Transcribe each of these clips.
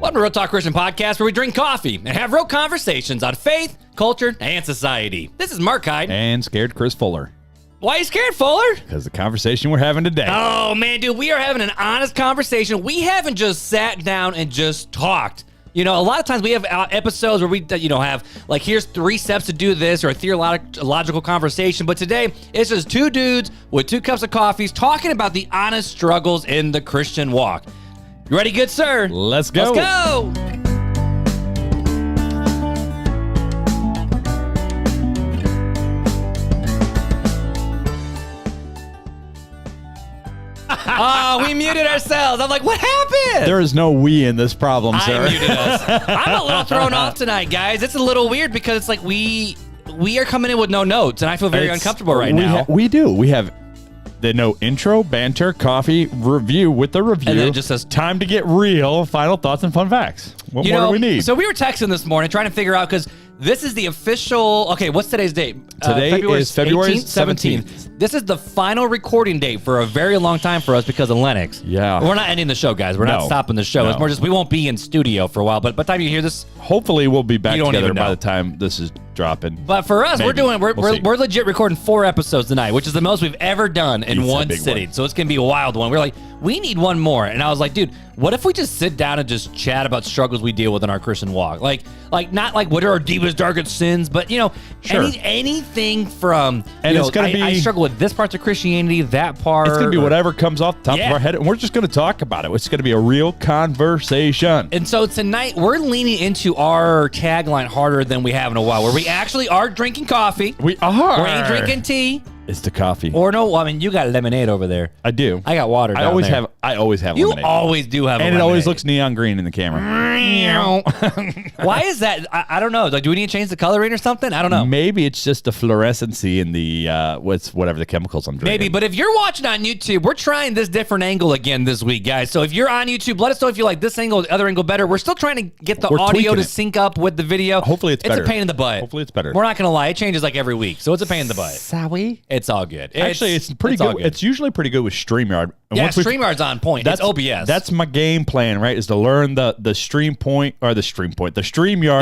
Welcome to Real Talk Christian Podcast, where we drink coffee and have real conversations on faith, culture, and society. This is Marc Hyde. And scared Chris Fuller. Why are you scared, Fuller? Because the conversation we're having today. Oh, man, dude, we are having an honest conversation. We haven't just sat down and just talked. You know, a lot of times we have episodes where we, have, like, here's 3 steps to do this or a theological conversation. But today, it's just 2 dudes with 2 cups of coffees talking about the honest struggles in the Christian walk. You ready, good sir? Let's go. Let's go. Oh, we muted ourselves. I'm like, what happened? There is no we in this problem, sir. I muted us. I'm a little thrown off tonight, guys. It's a little weird because it's like we are coming in with no notes, and I feel very uncomfortable right now. We do. We have the no intro, banter, coffee, review with the review. And then it just says, time to get real, final thoughts and fun facts. What more do we need? So we were texting this morning trying to figure out, because this is the official, okay, what's today's date? Today is February 17th. This is the final recording date for a very long time for us because of Lennox. Yeah. We're not ending the show, guys. We're not stopping the show. No. It's more just we won't be in studio for a while, but by the time you hear this, hopefully we'll be back together by know. the time this is dropping. But for us, Maybe. we're legit recording 4 episodes tonight, which is the most we've ever done in one sitting. So it's going to be a wild one. We're like, we need one more. And I was like, dude, what if we just sit down and just chat about struggles we deal with in our Christian walk? Like not like what are our deepest, darkest sins, but, anything from, I struggle with this part of Christianity, that part. It's going to be whatever comes off the top of our head, and we're just going to talk about it. It's going to be a real conversation. And so tonight, we're leaning into our tagline harder than we have in a while, where we actually are drinking coffee. We are. We ain't drinking tea. It's the coffee. Or no, I mean, you got lemonade over there. I do. I got water down there. I always have You lemonade. always do have and lemonade. it always looks neon green in the camera. Why is that? I don't know. Like, do we need to change the coloring or something? I don't know. Maybe it's just the fluorescency in the whatever the chemicals I'm drinking. Maybe, but if you're watching on YouTube, we're trying this different angle again this week, guys. So if you're on YouTube, let us know if you like this angle or the other angle better. We're still trying to get the audio to sync up with the video. Hopefully it's better. It's a pain in the butt. Hopefully it's better. We're not going to lie. It changes like every week. So it's a pain in the butt. Sorry. It's all good. Actually, it's pretty good. It's usually pretty good with StreamYard. And StreamYard's on point. That's OBS. That's my game plan, right? Is to learn the StreamYard.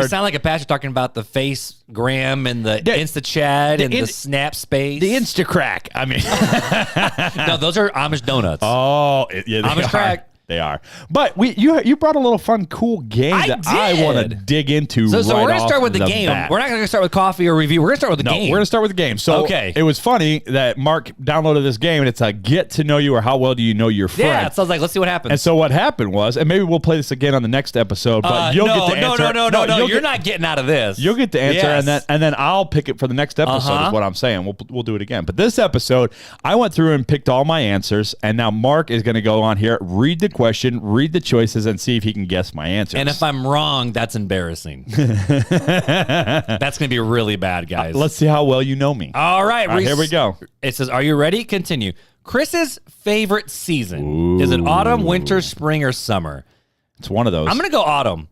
You sound like a pastor talking about the FaceGram and the InstaChat and the Snap Space. The Instacrack. I mean. No, those are Amish donuts. Oh, yeah, Amish crack. They are. But you brought a little fun, cool game I want to dig into. So we're going to start with the game. We're not going to start with coffee or review. We're going to start with the game. We're going to start with the game. So it was funny that Mark downloaded this game, and it's a get to know you or how well do you know your friend. Yeah, so I was like, let's see what happens. And so what happened was, and maybe we'll play this again on the next episode, but you'll get the answer. No, you're not getting out of this. You'll get the answer, and then I'll pick it for the next episode is what I'm saying. We'll do it again. But this episode, I went through and picked all my answers, and now Mark is going to go on here, read the question, read the choices, and see if he can guess my answers. And if I'm wrong, that's embarrassing. That's going to be really bad, guys. Let's see how well you know me. All right, here we go. It says, are you ready? Continue. Chris's favorite season. Is it autumn, winter, spring, or summer? It's one of those. I'm going to go autumn.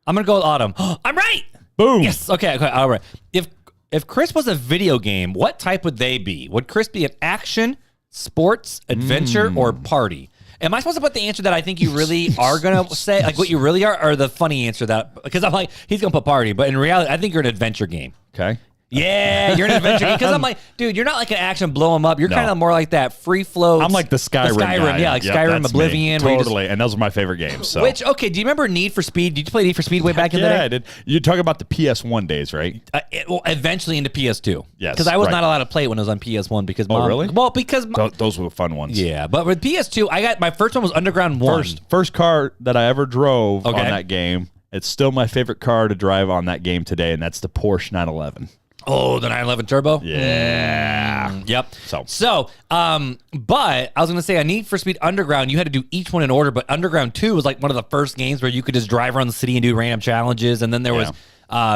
I'm going to go with autumn. I'm right. Boom. Yes. Okay. All right. If Chris was a video game, what type would they be? Would Chris be an action, sports, adventure, or party? Am I supposed to put the answer that I think you really are going to say, like what you really are, or the funny answer that, because I'm like, he's going to put party, but in reality, I think you're an adventure game. Okay. Yeah, you're an adventure game. Because I'm like, dude, you're not like an action blow them up. You're kind of more like that free flow. I'm like the Skyrim guy. Yeah, like Skyrim, Oblivion. Totally, and those are my favorite games. So. Which, okay, do you remember Need for Speed? Did you play Need for Speed way back in the day? Yeah, I did. You're talking about the PS1 days, right? Eventually into PS2. Yes. Because I was not allowed to play it when I was on PS1 because Mom... Oh, really? Well, because... Those were fun ones. Yeah, but with PS2, I got... My first one was Underground 1. First car that I ever drove on that game. It's still my favorite car to drive on that game today, and that's the Porsche 911. Oh, the 911 Turbo? Yeah. Yep. So, but I was going to say, on Need for Speed Underground, you had to do each one in order, but Underground 2 was like one of the first games where you could just drive around the city and do random challenges, and then there was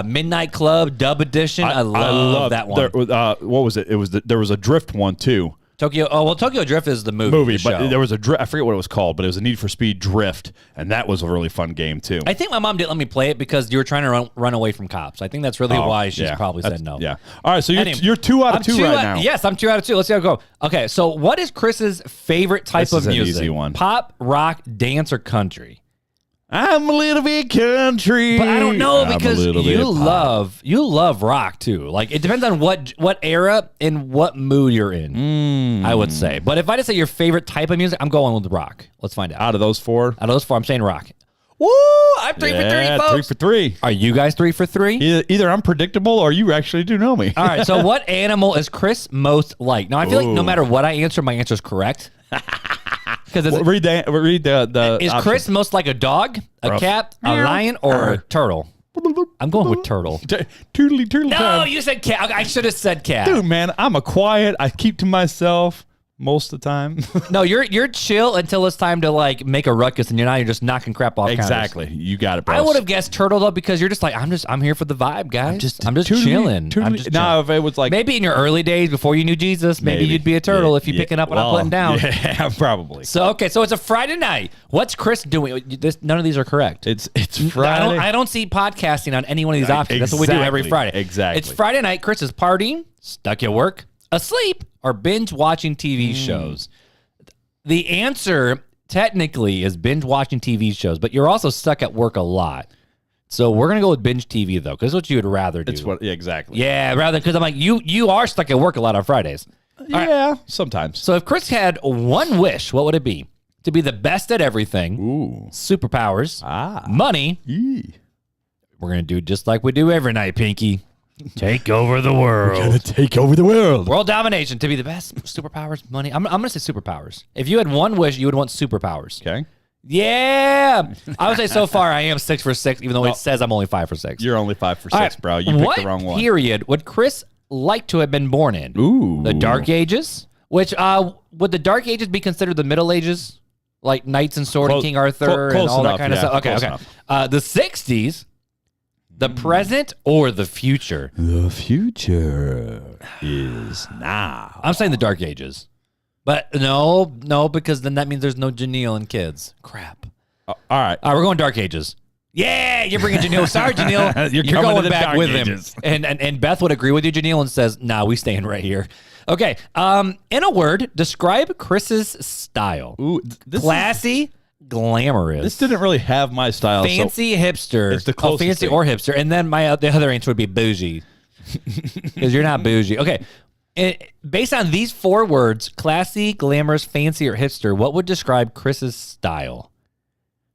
Midnight Club Dub Edition. I love that one. What was it? There was a drift one, too. Tokyo Drift is the movie. But there was a drift. I forget what it was called, but it was a Need for Speed Drift, and that was a really fun game too. I think my mom didn't let me play it because you were trying to run away from cops. I think that's really why she's probably said no. Yeah. All right, so you're 2 out of 2 right now. Yes, I'm 2 out of 2. Let's see how it goes. Okay, so what is Chris's favorite type of music? This is an easy one. Pop, rock, dance, or country? I'm a little bit country. But I don't know I'm because you love rock too. Like it depends on what era and what mood you're in. I would say. But if I just say your favorite type of music, I'm going with rock. Let's find out. Out of those four, I'm saying rock. Woo! I'm 3 for 3, folks. 3 for 3. Are you guys 3 for 3? Either I'm predictable or you actually do know me. All right. So what animal is Chris most like? Now I feel like no matter what I answer, my answer is correct. Because read the is option. Chris most like a dog, a cat, a lion, or a turtle? I'm going with turtle. Turtle. No, time. you said cat. I should have said cat. Dude, man, I'm a quiet. I keep to myself most of the time. No, you're chill until it's time to like make a ruckus, and you're just knocking crap off. Exactly. Counters. You got it, bro. I would have guessed turtle though because you're just like I'm here for the vibe, guys. I'm just chilling. Now, if it was like maybe in your early days before you knew Jesus, maybe you'd be a turtle if you're picking up what I'm putting down. Yeah, probably. So it's a Friday night. What's Chris doing? None of these are correct. It's Friday. I don't see podcasting on any one of these options. That's what we do every Friday. Exactly. It's Friday night. Chris is partying, stuck at work, asleep, or binge watching TV shows. The answer technically is binge watching TV shows, but you're also stuck at work a lot. So we're gonna go with binge TV though, because that's what you would rather do. Exactly. Yeah, rather because I'm like you are stuck at work a lot on Fridays. Yeah, sometimes. So if Chris had one wish, what would it be? To be the best at everything. Ooh. Superpowers. Money. We're gonna do just like we do every night, Pinky. Take over the world. We're gonna take over the world. World domination. To be the best. Superpowers, money. I'm gonna say superpowers. If you had one wish, you would want superpowers. Okay. Yeah. I would say so far I am 6 for 6, even though it says I'm only 5 for 6. You're only 5 for 6, bro. You picked the wrong one. What period would Chris like to have been born in? Ooh. The Dark Ages? Which would the Dark Ages be considered the Middle Ages? Like Knights and Sword and King Arthur and all that kind of stuff? Okay. The 60s? The present or the future? The future is now. I'm saying the Dark Ages. But no, because then that means there's no Janelle and kids. Crap. All right. We're going Dark Ages. Yeah, you're bringing Janelle. Sorry, Janelle. You're going back with Ages. Him. And Beth would agree with you, Janelle, and says, nah, we staying right here. Okay. In a word, describe Chris's style. Ooh, classy. Glamorous. This didn't really have my style. Fancy hipster. It's the closest fancy thing. or hipster. And then the other answer would be bougie. Because you're not bougie. Okay. Based on these 4 words, classy, glamorous, fancy, or hipster, what would describe Chris's style?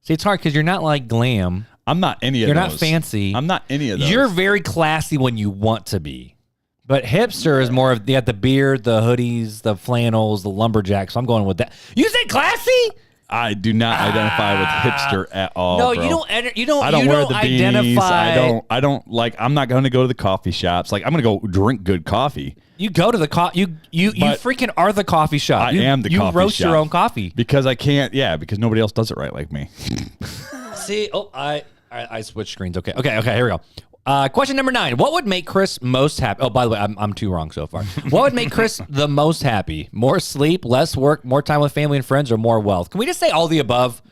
See, it's hard because you're not like glam. I'm not any of you're those. You're not fancy. I'm not any of those. You're very classy when you want to be. But hipster is more of the beard, the hoodies, the flannels, the lumberjacks. So I'm going with that. You say classy? I do not identify with hipster at all. No, bro. you don't I don't wear the beanies. Identify. I don't like. I'm not going to go to the coffee shops. Like I'm going to go drink good coffee. You go to the you freaking are the coffee shop. I am the coffee shop. You roast your own coffee because I can't. Yeah, because nobody else does it right like me. See, I switched screens. Okay, here we go. Question number 9. What would make Chris most happy? Oh, by the way, I'm too wrong so far. What would make Chris the most happy? More sleep, less work, more time with family and friends, or more wealth? Can we just say all the above?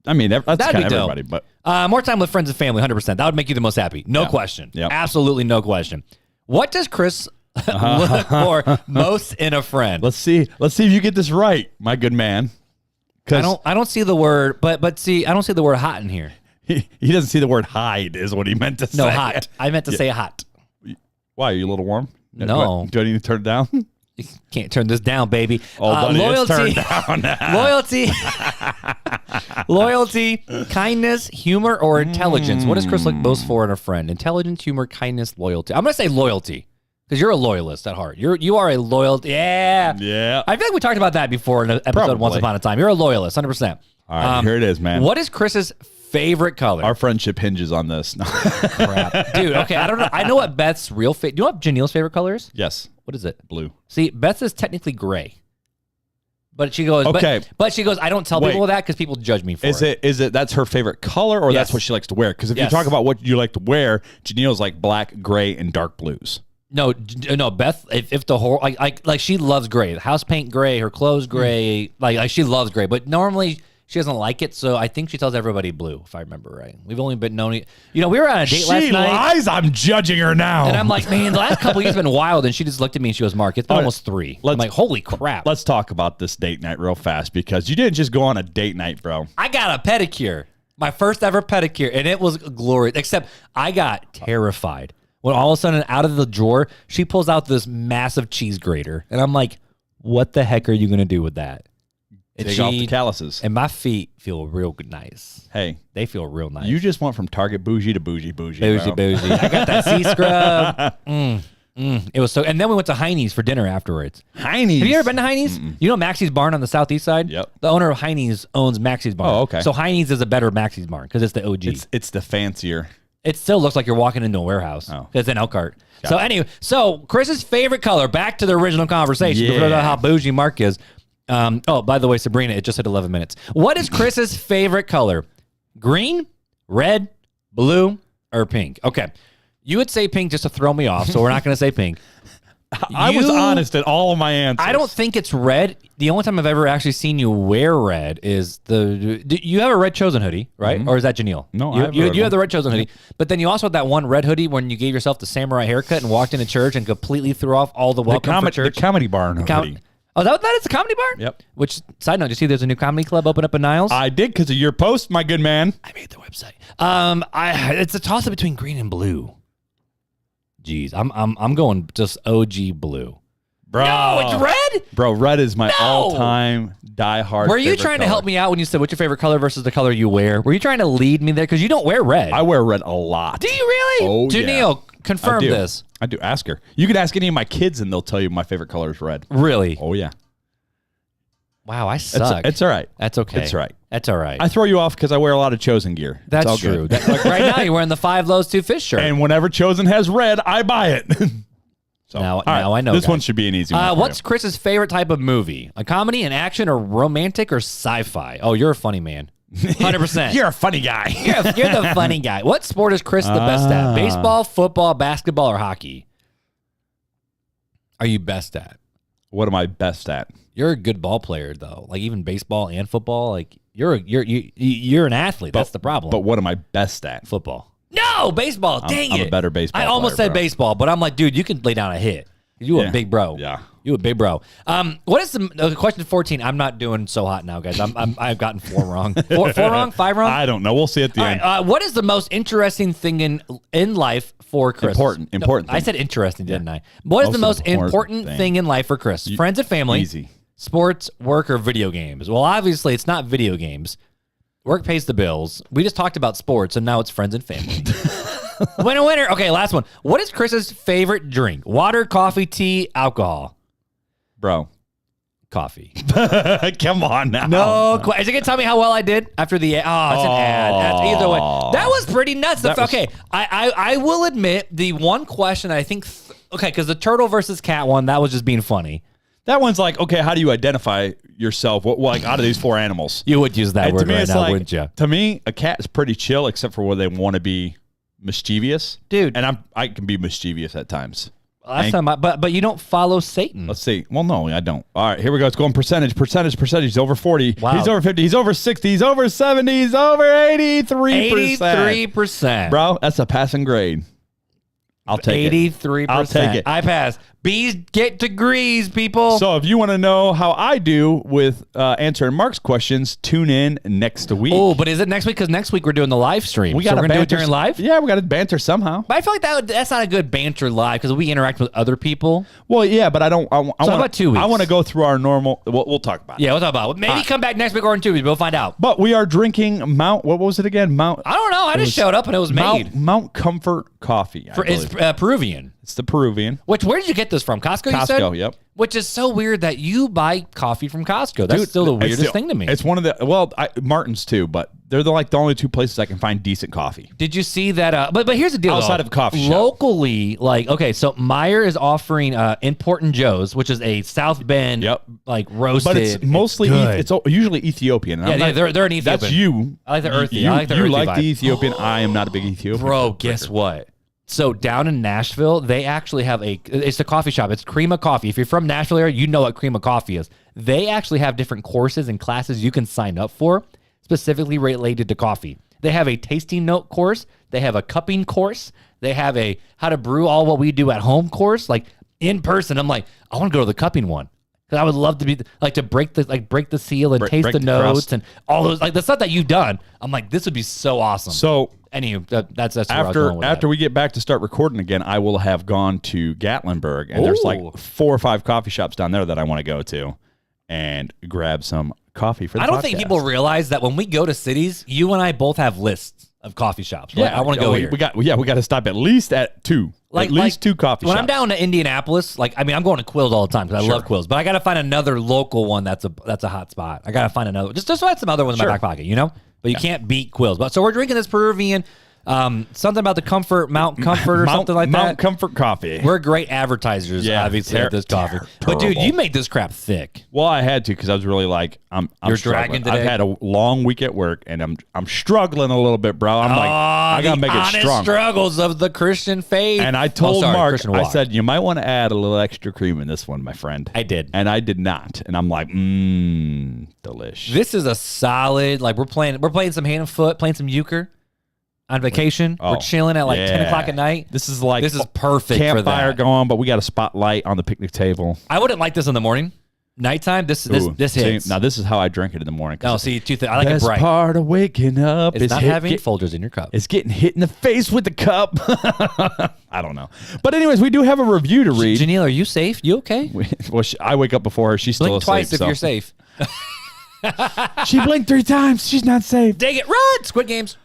I mean, that's kind of dope. everybody. But more time with friends and family, 100%. That would make you the most happy. No question. Yep. Absolutely no question. What does Chris look for most in a friend? Let's see if you get this right, my good man. I don't see the word, but see, I don't see the word hot in here. He doesn't see the word Hyde is what he meant to say. No, hot. I meant to say hot. Why? Are you a little warm? No. Do I need to turn it down? You can't turn this down, baby. Oh, buddy, loyalty. Loyalty, kindness, humor, or intelligence. What does Chris look most for in a friend? Intelligence, humor, kindness, loyalty. I'm going to say loyalty because you're a loyalist at heart. You are a loyal. Yeah. Yeah. I feel like we talked about that before in an episode Probably. Once Upon a Time. You're a loyalist, 100%. All right, here it is, man. What is Chris's favorite color? Our friendship hinges on this. Crap. Dude, okay, I don't know. I know what Beth's real favorite. Do you know what Janelle's favorite color is? Yes. What is it? Blue. See, Beth's is technically gray. But she goes, okay. But she goes, I don't tell people that because people judge me for it. Is it that's her favorite color or Yes. that's what she likes to wear? Because if you talk about what you like to wear, Janelle's like black, gray, and dark blues. No, Beth, if the whole, like she loves gray. House paint gray, her clothes gray. Like she loves gray. But normally she doesn't like it, so I think she tells everybody blue, if I remember right. We've only been known, we were on a date last night. She lies. I'm judging her now. And I'm like, man, the last couple of years have been wild. And she just looked at me and she goes, Mark, it's been almost 3. I'm like, holy crap. Let's talk about this date night real fast because you didn't just go on a date night, bro. I got a pedicure. My first ever pedicure, and it was glorious. Except I got terrified when all of a sudden out of the drawer, she pulls out this massive cheese grater. And I'm like, what the heck are you going to do with that? And Take off the calluses. And my feet feel real nice. Hey. They feel real nice. You just went from Target bougie to bougie. Bougie. I got that sea scrub. It was so, and then we went to Heine's for dinner afterwards. Heine's. Have you ever been to Heine's? You know Maxie's Barn on the southeast side? Yep. The owner of Heine's owns Maxie's Barn. Oh, okay. So Heine's is a better Maxie's Barn because it's the OG. It's the fancier. It still looks like you're walking into a warehouse. Oh. It's an Elkhart. So anyway, Chris's favorite color, back to the original conversation. Yeah. About how bougie Mark is. By the way, Sabrina, it just hit 11 minutes. What is Chris's favorite color? Green, red, blue, or pink? Okay. You would say pink just to throw me off, so we're not going to say pink. I was honest in all of my answers. I don't think it's red. The only time I've ever actually seen you wear red is you have a red Chosen hoodie, right? Or is that Janelle? No, you have the red Chosen hoodie. But then you also have that one red hoodie when you gave yourself the samurai haircut and walked into church and completely threw off all the welcome for church. The Comedy Barn hoodie. Oh, is that what that is? The Comedy Barn? Yep. Which, side note, you see there's a new comedy club open up in Niles? I did because of your post, my good man. I made the website. It's a toss-up between green and blue. Jeez, I'm going just OG blue. Bro. No, it's red? Bro, red is my all-time diehard. Were you trying to help me out when you said what's your favorite color versus the color you wear? Were you trying to lead me there? Because you don't wear red. I wear red a lot. Do you really? Oh, Janelle, confirm this. I do. Ask her. You could ask any of my kids and they'll tell you my favorite color is red. Really? Oh, yeah. Wow, I suck. It's all right. That's okay. It's all right. That's all right. I throw you off because I wear a lot of Chosen gear. That's all true. good. Like right now, you're wearing the 5 Lows 2 Fish shirt. And whenever Chosen has red, I buy it. So, now right, I know. This one should be an easy one. What's Chris's favorite type of movie? A comedy, an action, or romantic, or sci-fi? Oh, you're a funny man. 100%. You're a funny guy. You're the funny guy. What sport is Chris the best at? Baseball, football, basketball, or hockey? Are you best at? What am I best at? You're a good ball player, though. Like even baseball and football, like you're an athlete. That's the problem. But what am I best at? Football. No, baseball. Dang it. I'm a better baseball I almost player, said bro. baseball, but I'm like, dude, you can lay down a hit. You a big bro. Yeah. You a big bro. What is the question 14? I'm not doing so hot now, guys. I've gotten 4 wrong. 4 wrong? 5 wrong? I don't know. We'll see at the end. Right, what is the most interesting thing in life for Chris? Important No, I said interesting, didn't I? What is the most important thing in life for Chris? Friends and family. Easy. Sports, work, or video games? Well, obviously, it's not video games. Work pays the bills. We just talked about sports, and now it's friends and family. Winner. Okay, last one. What is Chris's favorite drink? Water, coffee, tea, alcohol? Bro. Coffee. Come on now. No, is it going to tell me how well I did after the ad? Oh, it's an ad. That's either way. That was pretty nuts. Okay, I will admit the one question I think, because the turtle versus cat one, that was just being funny. That one's like, okay, how do you identify yourself? What like out of these 4 animals? You would use that word right now, wouldn't you? To me, a cat is pretty chill, except for where they want to be mischievous, dude. And I can be mischievous at times. Last time, but you don't follow Satan. Let's see. Well, no, I don't. All right, here we go. It's going percentage. He's over 40. Wow. He's over 50. He's over 60. He's over 70. He's over 83%. 83%. Bro, that's a passing grade. I'll take 83%. I'll take it. I pass. Bees get degrees, people. So if you want to know how I do with answering Mark's questions, tune in next week. Oh, but is it next week? Because next week we're doing the live stream. We're going to do it during live? Yeah, we got to banter somehow. But I feel like that's not a good banter live because we interact with other people. Well, yeah, but I don't. I how about 2 weeks? I want to go through our normal. We'll talk about it. Yeah, we'll talk about it. Maybe come back next week or in 2 weeks. We'll find out. But we are drinking Mount. What was it again? Mount. I don't know. I just showed up and it was made. Mount Comfort Coffee. It's Peruvian. It's the Peruvian. Where did you get this from? Costco, you said? Costco, yep. Which is so weird that you buy coffee from Costco. That's still the weirdest thing to me. It's one of the, Martin's too, but they're the only 2 places I can find decent coffee. Did you see that? But here's the deal. Outside of coffee shop. Locally, so Meyer is offering Important Joe's, which is a South Bend, roasted. But it's mostly, it's usually Ethiopian. Yeah, they're an Ethiopian. That's you. I like the earthy. You like the Ethiopian. I am not a big Ethiopian. Bro, guess what? So down in Nashville, they actually have it's a coffee shop. It's Cream of Coffee. If you're from Nashville area, you know what Cream of Coffee is. They actually have different courses and classes you can sign up for specifically related to coffee. They have a tasting note course. They have a cupping course. They have a how to brew all what we do at home course. Like in person, I'm like, I want to go to the cupping one. Because I would love to be like to break the seal and taste break the the notes crust. and all those the stuff that you've done. I'm like, this would be so awesome. So anywho, that's where I was going with after that. we get back to start recording again, I will have gone to Gatlinburg, and there's like 4 or 5 coffee shops down there that I want to go to and grab some coffee for the I don't podcast. think people realize that when we go to cities, you and I both have lists of coffee shops. We're like, I want to go here. We got to stop at least at 2. At least 2 coffee shops. When I'm down to Indianapolis, I'm going to Quills all the time because I love Quills, but I got to find another local one that's a hot spot. I got to find another. Just so I have some other ones in my back pocket, But you can't beat Quills. But so we're drinking this Peruvian. Something about the Mount Comfort or something like that. Mount Comfort coffee. We're great advertisers, obviously, at this coffee. But dude, you made this crap thick. Well, I had to because I was really like, You're struggling. dragging today? I've had a long week at work, and I'm struggling a little bit, bro. I'm like, I gotta make it strong. Struggles of the Christian faith. And I told Mark, Christian I walk. said, you might want to add a little extra cream in this one, my friend. I did. And I did not. And I'm like, delish. This is a solid. We're playing some hand and foot, playing some euchre. On vacation, we're chilling at 10 o'clock at night. This is perfect. Campfire for that. going, but we got a spotlight on the picnic table. I wouldn't like this in the morning, nighttime. This hits. See, now this is how I drink it in the morning. No, see, two things. I like it best bright. part of waking up It's is not having Folgers in your cup. It's getting hit in the face with the cup. I don't know, but anyways, we do have a review to read. Janelle, are you safe? You okay? Well, I wake up before her. She's still Blink asleep. twice if you're safe. She blinked 3 times. She's not safe. Dang it! Run! Squid Games.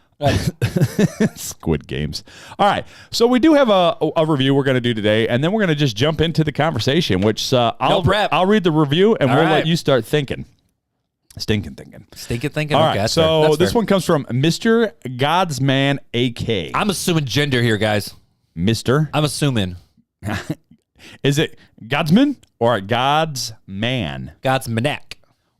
Squid Games. All right. So we do have a review we're going to do today, and then we're going to just jump into the conversation, which I'll read the review, and we'll let you start thinking. Stinking thinking. All right. Okay, so this one comes from Mr. Godsman AK. I'm assuming gender here, guys. Mr. I'm assuming. Is it Godsman or God's man? God's Manac.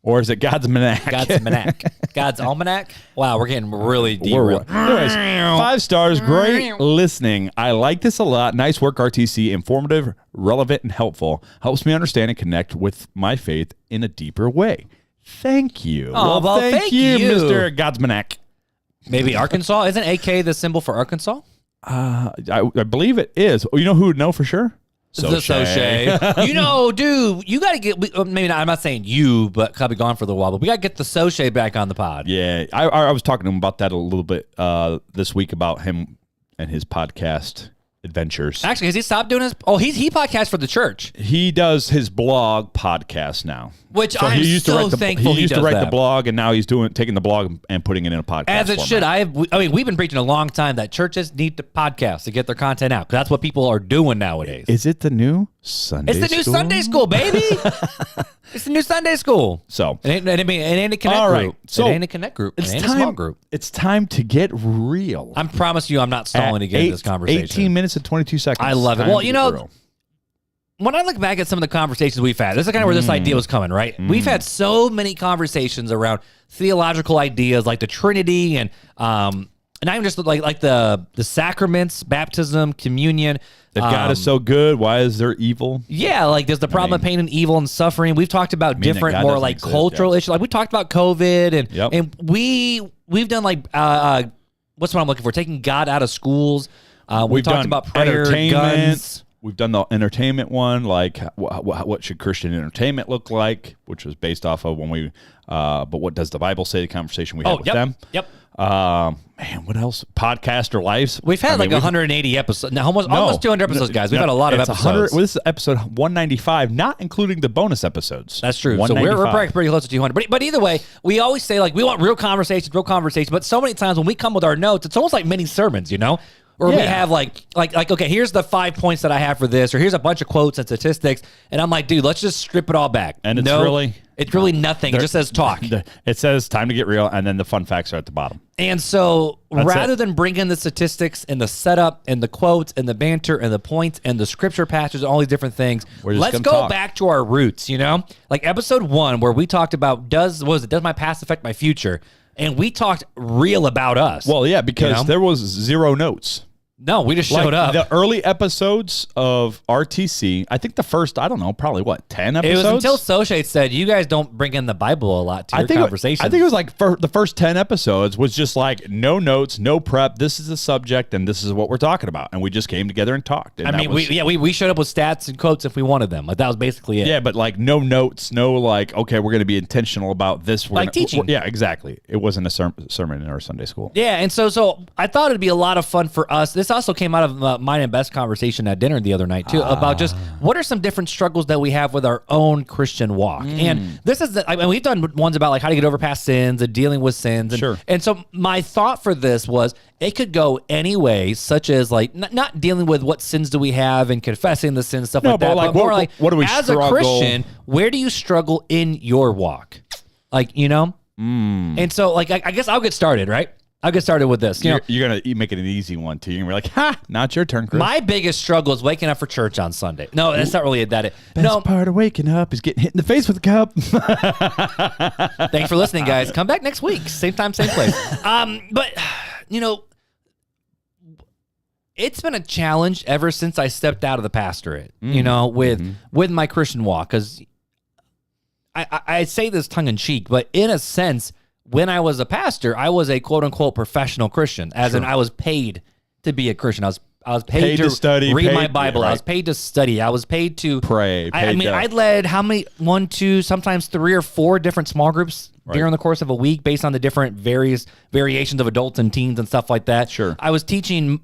Or is it God's Manac? God's Manac. God's Almanac? Wow, we're getting really deep. Anyways, 5 stars. Great listening. I like this a lot. Nice work, RTC. Informative, relevant, and helpful. Helps me understand and connect with my faith in a deeper way. Thank you. Oh, well, thank you, Mr. God's Manac. Maybe Arkansas? Isn't AK the symbol for Arkansas? I believe it is. You know who would know for sure? The Soche. Dude, you got to get, maybe not, I'm not saying you, but I'll be gone for a little while, but we got to get the Soche back on the pod. Yeah, I was talking to him about that a little bit this week about him and his podcast adventures. Actually, has he stopped doing his, he podcasts for the church. He does his blog podcast now. Which so I'm so thankful he used to write that. The blog, and now he's taking the blog and putting it in a podcast As it format. should. We've been preaching a long time that churches need to podcast to get their content out, because that's what people are doing nowadays. Is it the new Sunday school? It's the new Sunday school, baby. It's the new Sunday school. So it ain't a connect all right. group. So it ain't a connect group. It ain't a small group. It's time to get real. I promise you I'm not stalling to get in this conversation. 18 minutes and 22 seconds. I love it. Well, when I look back at some of the conversations we've had, this is kind of where this idea was coming, right? We've had so many conversations around theological ideas like the Trinity and not even just like the sacraments, baptism, communion. That God is so good, why is there evil? Yeah, like there's the problem of pain and evil and suffering. We've talked about different, more like cultural issues. Like we talked about COVID and we've done what's what I'm looking for? Taking God out of schools. We've talked about prayer, guns. We've done the entertainment one, like what should Christian entertainment look like, which was based off of when we, but what does the Bible say, the conversation we had with them. Yep. Man, what else? Podcaster lives. We've had 180 episodes. Now, almost 200 episodes, guys. We've had a lot of episodes. This is episode 195, not including the bonus episodes. That's true. So we're probably pretty close to 200. But either way, we always say, we want real conversations. But so many times when we come with our notes, it's almost like mini sermons, Or we have okay, here's the 5 points that I have for this, or here's a bunch of quotes and statistics, and I'm like, dude, let's just strip it all back. And it's really nothing. It just says talk. It says time to get real, and then the fun facts are at the bottom. And so rather than bring in the statistics and the setup and the quotes and the banter and the points and the scripture passages and all these different things, let's go back to our roots, Like episode 1 where we talked about does my past affect my future? And we talked real about us. Well, yeah, because there was 0 notes. No, we just showed up. The early episodes of RTC, I think the first, I don't know, probably 10 episodes? It was until Sochate said, you guys don't bring in the Bible a lot to your conversation. I think it was like the first 10 episodes was just like no notes, no prep. This is the subject and this is what we're talking about. And we just came together and talked. And we showed up with stats and quotes if we wanted them. Like that was basically it. Yeah, but like no notes, no like, okay, we're going to be intentional about this. Teaching. Yeah, exactly. It wasn't a sermon in our Sunday school. Yeah, and so I thought it'd be a lot of fun for us. This also came out of mine and Beth's conversation at dinner the other night too, about just what are some different struggles that we have with our own Christian walk. And this is, we've done ones about like how to get over past sins and dealing with sins. And, sure. And so my thought for this was it could go any way, such as like not dealing with what sins do we have and confessing the sins, stuff like that. But more like what do we as struggle? A Christian, where do you struggle in your walk? Like, And so like I guess I'll get started, right? I'll get started with this. You're going to make it an easy one, too. You're going to be like, not your turn, Chris. My biggest struggle is waking up for church on Sunday. No, that's not really that. Best part of waking up is getting hit in the face with a cup. Thanks for listening, guys. Come back next week. Same time, same place. But, it's been a challenge ever since I stepped out of the pastorate, with my Christian walk. Because I say this tongue-in-cheek, but in a sense, when I was a pastor, I was a quote-unquote professional Christian, as in I was paid to be a Christian. I was paid to study, read my Bible. Right. I was paid to study. I was paid to pray. I led how many? 1, 2, sometimes 3 or 4 different small groups during the course of a week, based on the different variations of adults and teens and stuff like that. Sure. I was teaching,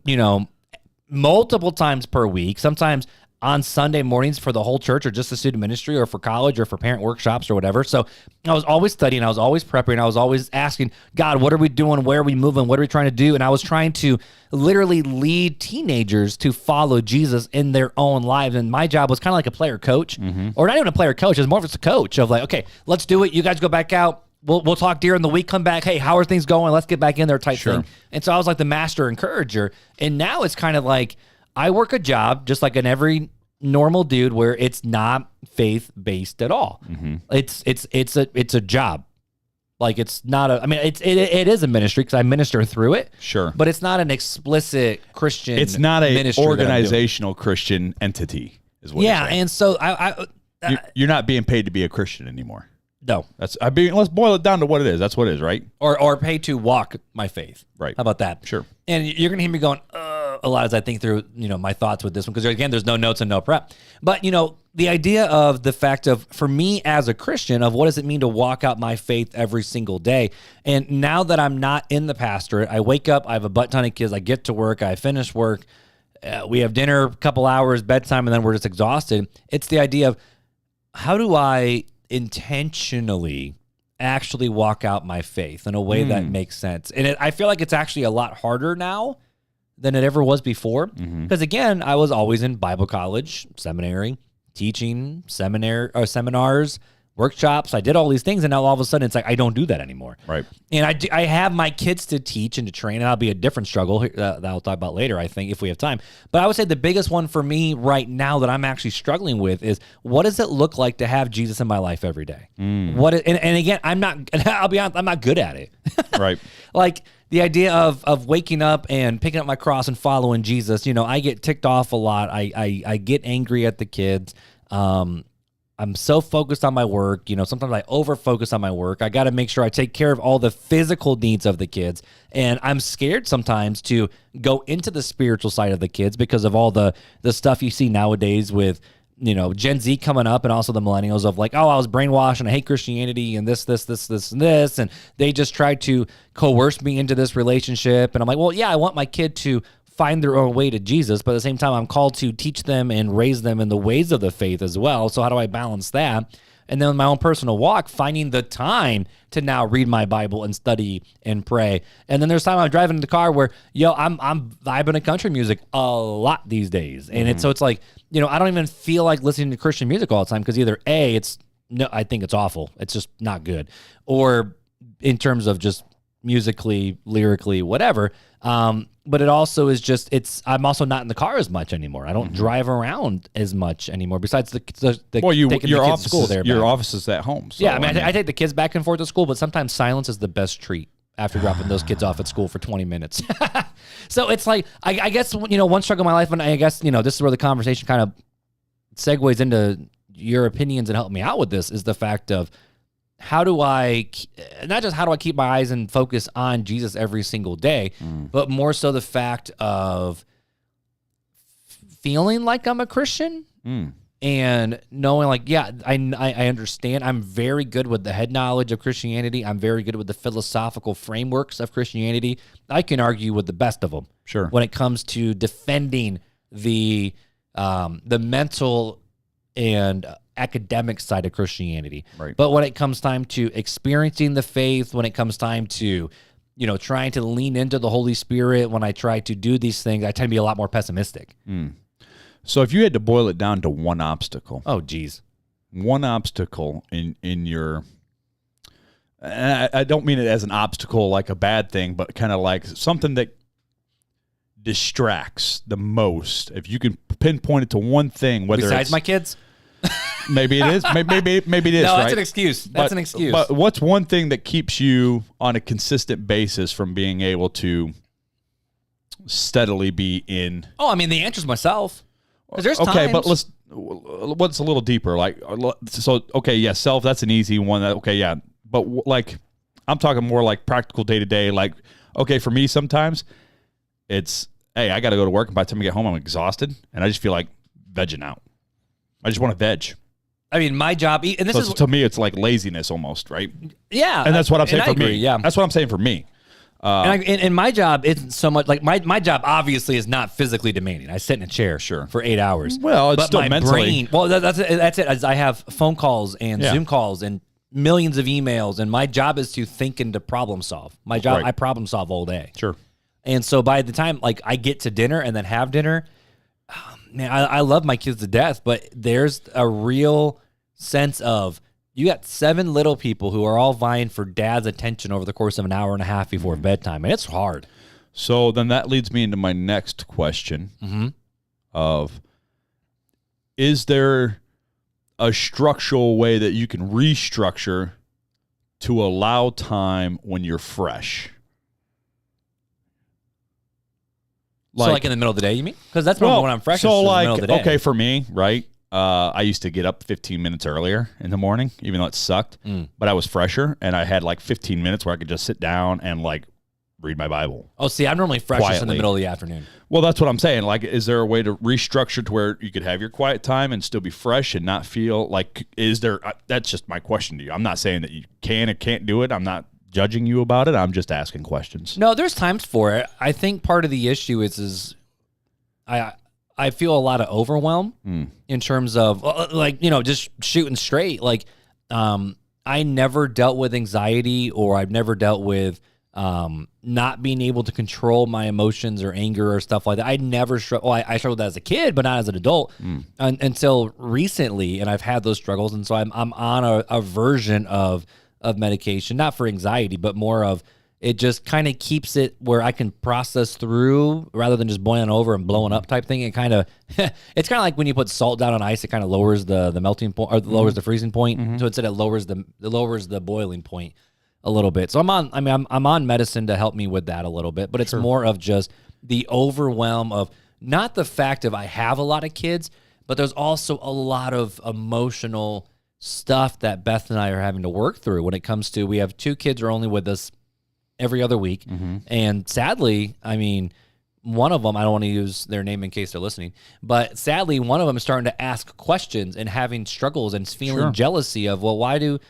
multiple times per week, sometimes on Sunday mornings for the whole church or just the student ministry or for college or for parent workshops or whatever. So I was always studying. I was always prepping. I was always asking, God, what are we doing? Where are we moving? What are we trying to do? And I was trying to literally lead teenagers to follow Jesus in their own lives. And my job was kind of like a player coach, or not even a player coach. It was more of just a coach of like, okay, let's do it. You guys go back out. We'll talk during the week, come back. Hey, how are things going? Let's get back in there type thing. And so I was like the master encourager. And now it's kind of like I work a job just like in every normal dude where it's not faith-based at all. It's a job. Like it's not it is a ministry because I minister through it. Sure. But it's not an explicit Christian. It's not an organizational Christian entity is what you're saying. And so you're not being paid to be a Christian anymore. No. Let's boil it down to what it is. That's what it is, right? Or paid to walk my faith. Right. How about that? Sure. And you're going to hear me going, a lot as I think through, my thoughts with this one, because again, there's no notes and no prep. But, the idea of the fact of, for me as a Christian, of what does it mean to walk out my faith every single day? And now that I'm not in the pastorate, I wake up, I have a butt ton of kids, I get to work, I finish work, we have dinner, a couple hours, bedtime, and then we're just exhausted. It's the idea of how do I intentionally actually walk out my faith in a way that makes sense? And I feel like it's actually a lot harder now than it ever was before. Because again, I was always in Bible college, seminary, teaching, seminars, workshops. I did all these things, and now all of a sudden it's like I don't do that anymore. Right. And I have my kids to teach and to train, and that'll be a different struggle that I'll talk about later, I think, if we have time. But I would say the biggest one for me right now that I'm actually struggling with is, what does it look like to have Jesus in my life every day? And again, I'll be honest, I'm not good at it. Right. Like the idea of waking up and picking up my cross and following Jesus, I get ticked off a lot. I get angry at the kids. I'm so focused on my work. Sometimes I over-focus on my work. I got to make sure I take care of all the physical needs of the kids. And I'm scared sometimes to go into the spiritual side of the kids because of all the stuff you see nowadays with, Gen Z coming up, and also the millennials of like, oh, I was brainwashed and I hate Christianity and this, and this. And they just tried to coerce me into this relationship. And I'm like, well, yeah, I want my kid to find their own way to Jesus, but at the same time, I'm called to teach them and raise them in the ways of the faith as well. So how do I balance that? And then my own personal walk, finding the time to now read my Bible and study and pray. And then there's time I'm driving in the car where, I'm vibing to country music a lot these days. And it's like, I don't even feel like listening to Christian music all the time, because either A, I think it's awful. It's just not good. Or in terms of just musically, lyrically, whatever. But it also is just, I'm also not in the car as much anymore. I don't drive around as much anymore, besides taking the kids to school there. Your office is at home. So, yeah, I take the kids back and forth to school, but sometimes silence is the best treat. after dropping those kids off at school for 20 minutes. So it's like, I guess, one struggle in my life, and I guess, this is where the conversation kind of segues into your opinions and help me out with this, is the fact of how do I keep my eyes and focus on Jesus every single day, but more so the fact of feeling like I'm a Christian and knowing like, yeah, I understand. I'm very good with the head knowledge of Christianity. I'm very good with the philosophical frameworks of Christianity. I can argue with the best of them. Sure. When it comes to defending the mental and academic side of Christianity. Right. But when it comes time to experiencing the faith, when it comes time to, trying to lean into the Holy Spirit, when I try to do these things, I tend to be a lot more pessimistic. So if you had to boil it down to one obstacle. Oh, geez. One obstacle in your, and I don't mean it as an obstacle like a bad thing, but kind of like something that distracts the most. If you can pinpoint it to one thing, whether besides my kids? Maybe it is. Maybe it is. No, right? That's an excuse. That's an excuse. But what's one thing that keeps you on a consistent basis from being able to steadily be in? Oh, I mean, the answer's myself. Because there's okay, times. but what's a little deeper? Like, so okay, yeah, self. That's an easy one. Okay, yeah, but like, I'm talking more like practical day to day. Like, okay, for me, sometimes it's, hey, I got to go to work, and by the time I get home, I'm exhausted, and I just feel like vegging out. I just want to veg. I mean, my job, and this is to me, it's like laziness almost, right? Yeah, and that's what I'm saying for me. Yeah, that's what I'm saying for me. And my job isn't so much like my job obviously is not physically demanding. I sit in a chair for 8 hours. Well, it's but still my mentally. Brain, well, that's it. As I have phone calls and Zoom calls and millions of emails, and my job is to think and to problem solve. My job, I problem solve all day. Sure. And so by the time like I get to dinner and then have dinner, man, I love my kids to death, but there's a real sense of you got 7 little people who are all vying for dad's attention over the course of an hour and a half before bedtime, and it's hard. So then that leads me into my next question of, is there a structural way that you can restructure to allow time when you're fresh? So like in the middle of the day, you mean? Because that's when I'm fresh. So in like, the middle of the day. okay, for me, right? I used to get up 15 minutes earlier in the morning, even though it sucked. But I was fresher, and I had like 15 minutes where I could just sit down and like read my Bible. Oh, see, I'm normally freshest quietly in the middle of the afternoon. Well, that's what I'm saying. Like, is there a way to restructure to where you could have your quiet time and still be fresh and not feel like, is there, that's just my question to you. I'm not saying that you can or can't do it. I'm not judging you about it. I'm just asking questions. No, there's times for it. I think part of the issue is I feel a lot of overwhelm in terms of like, just shooting straight. Like, I never dealt with anxiety, or I've never dealt with not being able to control my emotions or anger or stuff like that. I never struggled. Well, I struggled as a kid, but not as an adult until recently. And I've had those struggles. And so I'm on a version of medication, not for anxiety, but more of, it just kind of keeps it where I can process through rather than just boiling over and blowing up type thing. It kind of, it's kind of like when you put salt down on ice, it kind of lowers the melting point, or lowers the freezing point. So instead it lowers the boiling point a little bit. So I'm on medicine to help me with that a little bit, but it's more of just the overwhelm of not the fact of I have a lot of kids, but there's also a lot of emotional stuff that Beth and I are having to work through when it comes to, we have 2 kids who are only with us every other week. And sadly, I mean, one of them, I don't want to use their name in case they're listening, but sadly, one of them is starting to ask questions and having struggles and feeling jealousy of, well, why do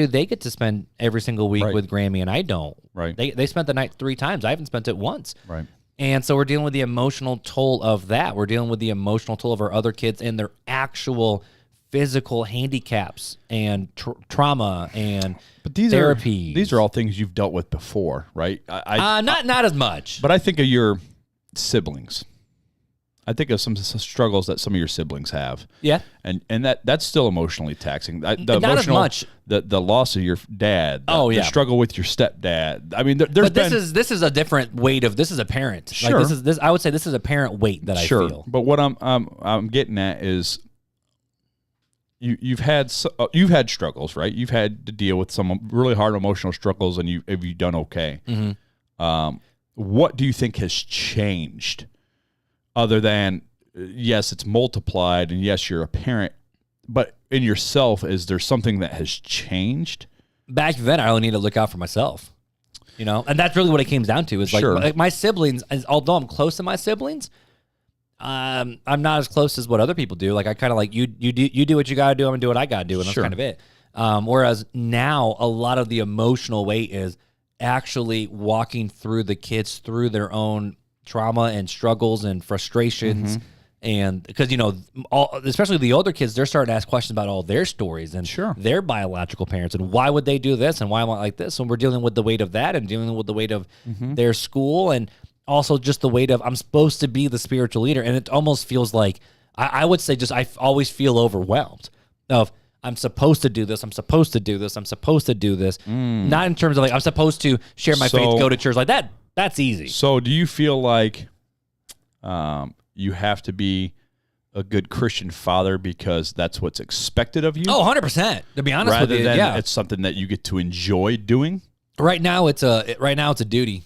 they get to spend every single week with Grammy and I don't? Right. They spent the night 3 times. I haven't spent it once. Right. And so we're dealing with the emotional toll of that. We're dealing with the emotional toll of our other kids and their actual physical handicaps and trauma and therapy. These are all things you've dealt with before, right? Not as much. But I think of your siblings. I think of some struggles that some of your siblings have. Yeah. And that's still emotionally taxing. Not as much. The loss of your dad. The struggle with your stepdad. I mean, this is a different weight of, this is a parent. Sure. Like this I would say this is a parent weight that I feel. But what I'm getting at is, you've had struggles, right? You've had to deal with some really hard emotional struggles, and have you done okay? Mm-hmm. What do you think has changed, other than yes, it's multiplied, and yes, you're a parent, but in yourself, is there something that has changed? Back then, I only need to look out for myself, and that's really what it came down to. Is like my siblings, although I'm close to my siblings. I'm not as close as what other people do. Like I kind of like you do what you got to do. I'm gonna do what I got to do, and that's kind of it. Whereas now a lot of the emotional weight is actually walking through the kids through their own trauma and struggles and frustrations, and because especially the older kids, they're starting to ask questions about all their stories and their biological parents and why would they do this and why am I like this, and we're dealing with the weight of that and dealing with the weight of their school and. Also, just the weight of I'm supposed to be the spiritual leader, and it almost feels like I would say I always feel overwhelmed of I'm supposed to do this, I'm supposed to do this, I'm supposed to do this. Not in terms of like I'm supposed to share my faith, go to church like that. That's easy. So, do you feel like you have to be a good Christian father because that's what's expected of you? Oh, 100%. To be honest with you, than it's something that you get to enjoy doing. Right now, it's a duty.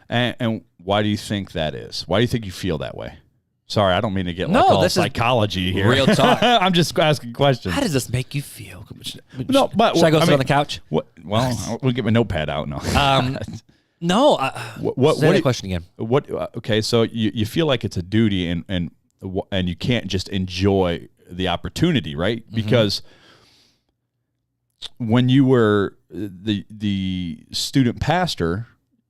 And why do you think that is? Why do you think you feel that way? Sorry, I don't mean to get all psychology here. Real talk. I'm just asking questions. How does this make you feel? No, but should I go sit on the couch? Well, we'll get my notepad out now. No. Say the question again. Okay, so you feel like it's a duty, and you can't just enjoy the opportunity, right? Because when you were the student pastor.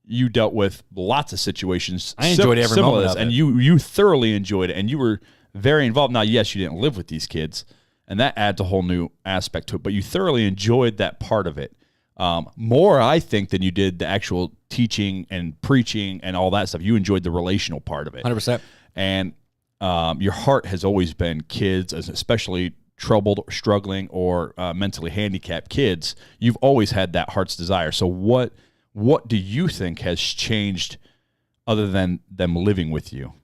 You dealt with lots of situations. I enjoyed every moment of it. And you thoroughly enjoyed it, and you were very involved. Now, yes, you didn't live with these kids, and that adds a whole new aspect to it, but you thoroughly enjoyed that part of it. More, I think, than you did the actual teaching and preaching and all that stuff. You enjoyed the relational part of it. 100%. And your heart has always been kids, especially troubled, struggling, or mentally handicapped kids. You've always had that heart's desire. So what do you think has changed other than them living with you?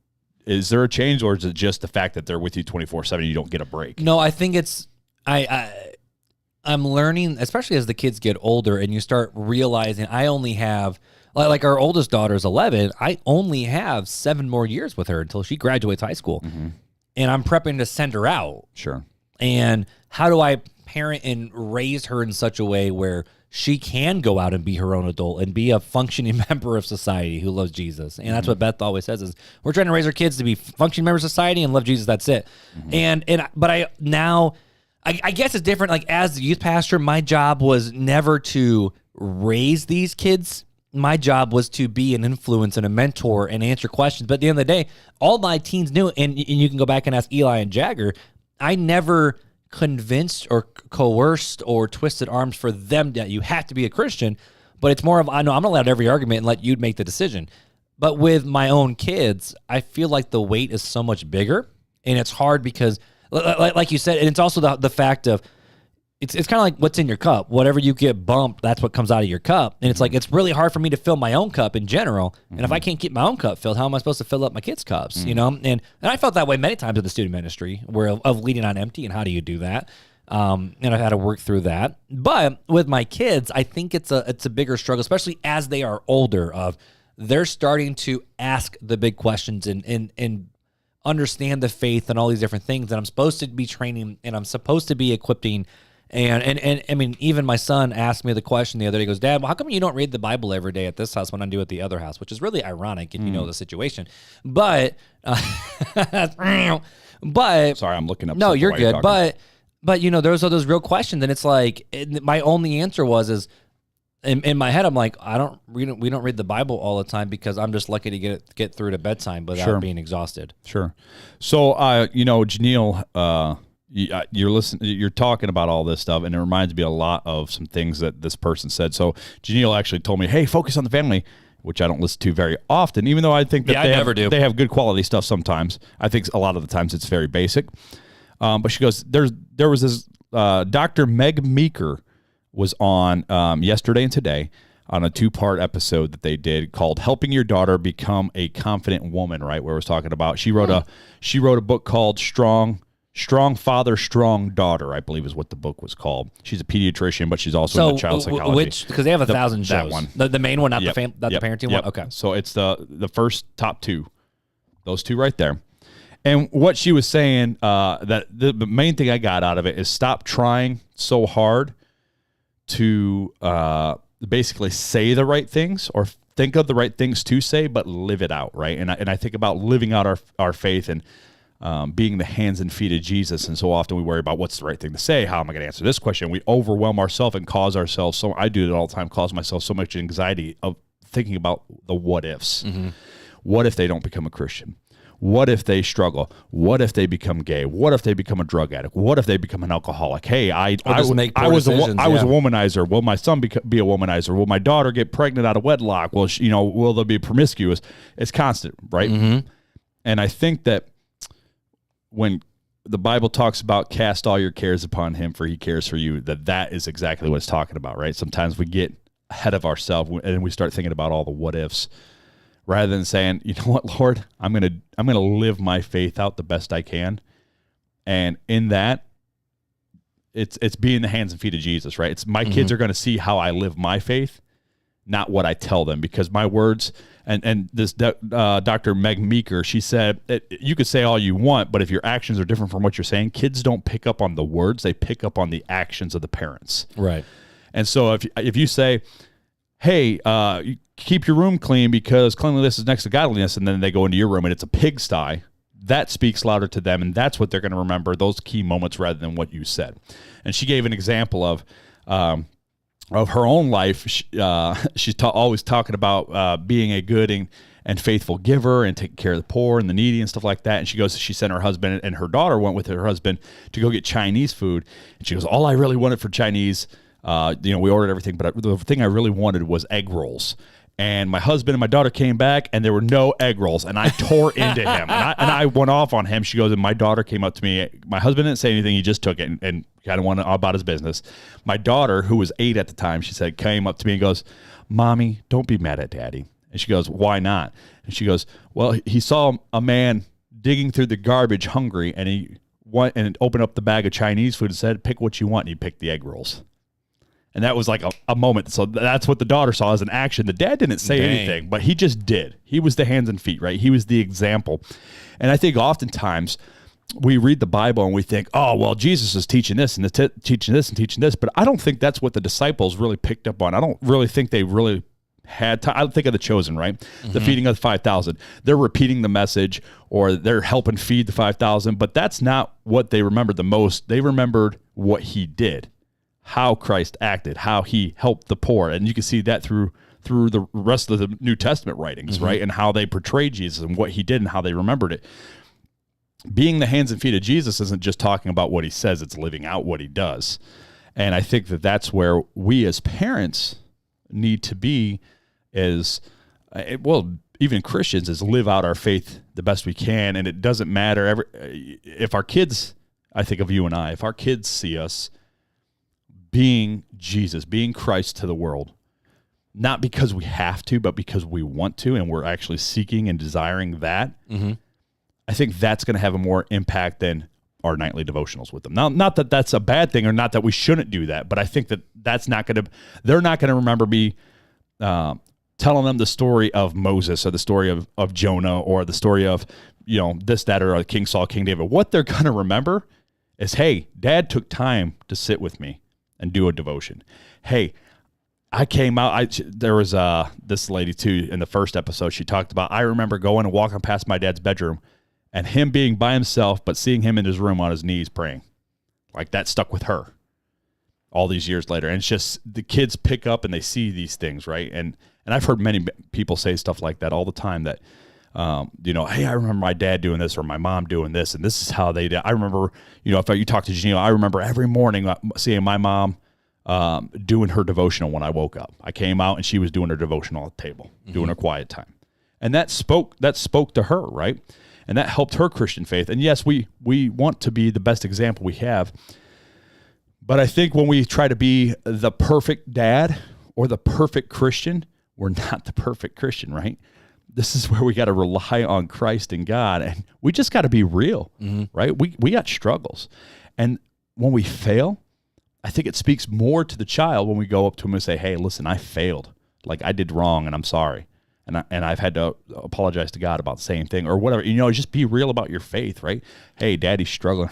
Is there a change, or is it just the fact that they're with you 24/7, you don't get a break? No, I think it's I'm learning, especially as the kids get older and you start realizing I only have, like our oldest daughter is 11, I only have 7 more years with her until she graduates high school. And I'm prepping to send her out. Sure. And how do I parent and raise her in such a way where she can go out and be her own adult and be a functioning member of society who loves Jesus. And that's what Beth always says is we're trying to raise our kids to be functioning members of society and love Jesus. That's it. But I guess it's different. Like as the youth pastor, my job was never to raise these kids. My job was to be an influence and a mentor and answer questions. But at the end of the day, all my teens knew, and you can go back and ask Eli and Jagger, I never convinced or coerced or twisted arms for them that you have to be a Christian, but it's more of, I know I'm allowed every argument and let you make the decision. But with my own kids, I feel like the weight is so much bigger, and it's hard because, like you said, and it's also the fact of, it's kind of like what's in your cup. Whatever you get bumped, that's what comes out of your cup. And it's like, it's really hard for me to fill my own cup in general. And if I can't keep my own cup filled, how am I supposed to fill up my kids' cups? And I felt that way many times in the student ministry, where of leading on empty, and how do you do that? And I've had to work through that. But with my kids, I think it's a bigger struggle, especially as they are older, of they're starting to ask the big questions and understand the faith and all these different things that I'm supposed to be training and I'm supposed to be equipping. And I mean, even my son asked me the question the other day. He goes, Dad, well, how come you don't read the Bible every day at this house when I do at the other house? Which is really ironic if you know the situation. But, sorry, I'm looking up. No, you're good. But those are those real questions, and it's like my only answer is in my head, I'm like, we don't read the Bible all the time because I'm just lucky to get through to bedtime without being exhausted. Sure. So, Janelle, you're talking about all this stuff, and it reminds me a lot of some things that this person said. So Janelle actually told me, hey, focus on the family, which I don't listen to very often, even though I think that they have good quality stuff sometimes. I think a lot of the times it's very basic. But she goes, there was this Dr. Meg Meeker was on yesterday and today on a 2-part episode that they did called Helping Your Daughter Become a Confident Woman, right? Where it was talking about, she wrote a book called Strong, Strong Father, Strong Daughter, I believe is what the book was called. She's a pediatrician, but she's also in the child psychology. Because they have 1,000 shows. That one. The main one, not the parenting one? Okay. So it's the first top two. Those two right there. And what she was saying, that the main thing I got out of it is stop trying so hard to basically say the right things or think of the right things to say, but live it out, right? And I think about living out our faith and being the hands and feet of Jesus. And so often we worry about what's the right thing to say. How am I going to answer this question? We overwhelm ourselves and cause ourselves so. I do it all the time. Cause myself so much anxiety of thinking about the what ifs. Mm-hmm. What if they don't become a Christian? What if they struggle? What if they become gay? What if they become a drug addict? What if they become an alcoholic? Hey, I was a womanizer. Will my son be a womanizer? Will my daughter get pregnant out of wedlock? Will they be promiscuous? It's constant, right? Mm-hmm. And I think that when the Bible talks about cast all your cares upon him for he cares for you, that is exactly what it's talking about, right? Sometimes we get ahead of ourselves and we start thinking about all the what ifs rather than saying, you know what, Lord, I'm going to live my faith out the best I can. And in that, it's being the hands and feet of Jesus, right? It's my kids are going to see how I live my faith, not what I tell them, because my words and this Dr. Meg Meeker, she said, you could say all you want, but if your actions are different from what you're saying, kids don't pick up on the words, they pick up on the actions of the parents. Right. And so if you say, hey, you keep your room clean because cleanliness is next to godliness, and then they go into your room and it's a pigsty, that speaks louder to them, and that's what they're going to remember, those key moments rather than what you said. And she gave an example of her own life. She's always talking about being a good and faithful giver and taking care of the poor and the needy and stuff like that. And she sent her husband, and her daughter went with her husband to go get Chinese food. And she goes, all I really wanted for Chinese, we ordered everything, but the thing I really wanted was egg rolls. And my husband and my daughter came back, and there were no egg rolls, and I tore into him, and I went off on him. She goes, and my daughter came up to me. My husband didn't say anything; he just took it and kind of went about his business. My daughter, who was 8 at the time, she said, came up to me and goes, "Mommy, don't be mad at Daddy." And she goes, "Why not?" And she goes, "Well, he saw a man digging through the garbage, hungry, and he went and opened up the bag of Chinese food and said, 'Pick what you want.' And he picked the egg rolls." And that was like a moment. So that's what the daughter saw as an action. The dad didn't say anything, but he just did. He was the hands and feet, right? He was the example. And I think oftentimes we read the Bible and we think, oh, well, Jesus is teaching this and teaching this and teaching this. But I don't think that's what the disciples really picked up on. I don't really think they really had time. I think of the chosen, right? Mm-hmm. The feeding of the 5,000. They're repeating the message or they're helping feed the 5,000. But that's not what they remembered the most. They remembered what he did. How Christ acted, how he helped the poor. And you can see that through the rest of the New Testament writings, right? And how they portrayed Jesus and what he did and how they remembered it. Being the hands and feet of Jesus isn't just talking about what he says, it's living out what he does. And I think that that's where we as parents need to be even Christians, is live out our faith the best we can. And it doesn't matter if our kids, I think of you and I, if our kids see us being Jesus, being Christ to the world, not because we have to, but because we want to, and we're actually seeking and desiring that, I think that's going to have a more impact than our nightly devotionals with them. Now, not that that's a bad thing or not that we shouldn't do that, but I think that they're not going to remember me telling them the story of Moses or the story of Jonah or the story of, this, that, or King Saul, King David. What they're going to remember is, hey, Dad took time to sit with me and do a devotion. Hey, I came out. There was this lady too in the first episode. She talked about, I remember going and walking past my dad's bedroom and him being by himself, but seeing him in his room on his knees praying. Like that stuck with her all these years later. And it's just the kids pick up and they see these things, right? And I've heard many people say stuff like that all the time that, hey, I remember my dad doing this or my mom doing this, and this is how they did. I remember, if you talk to Janelle, I remember every morning seeing my mom doing her devotional when I woke up. I came out and she was doing her devotional at the table, doing her quiet time. And that spoke to her, right? And that helped her Christian faith. And yes, we want to be the best example we have. But I think when we try to be the perfect dad or the perfect Christian, we're not the perfect Christian, right? this is where we got to rely on Christ and God, and we just got to be real, right? We got struggles, and when we fail, I think it speaks more to the child when we go up to him and say, "Hey, listen, I failed. Like I did wrong, and I'm sorry." And I've had to apologize to God about the same thing or whatever. Just be real about your faith, right? Hey, Daddy's struggling.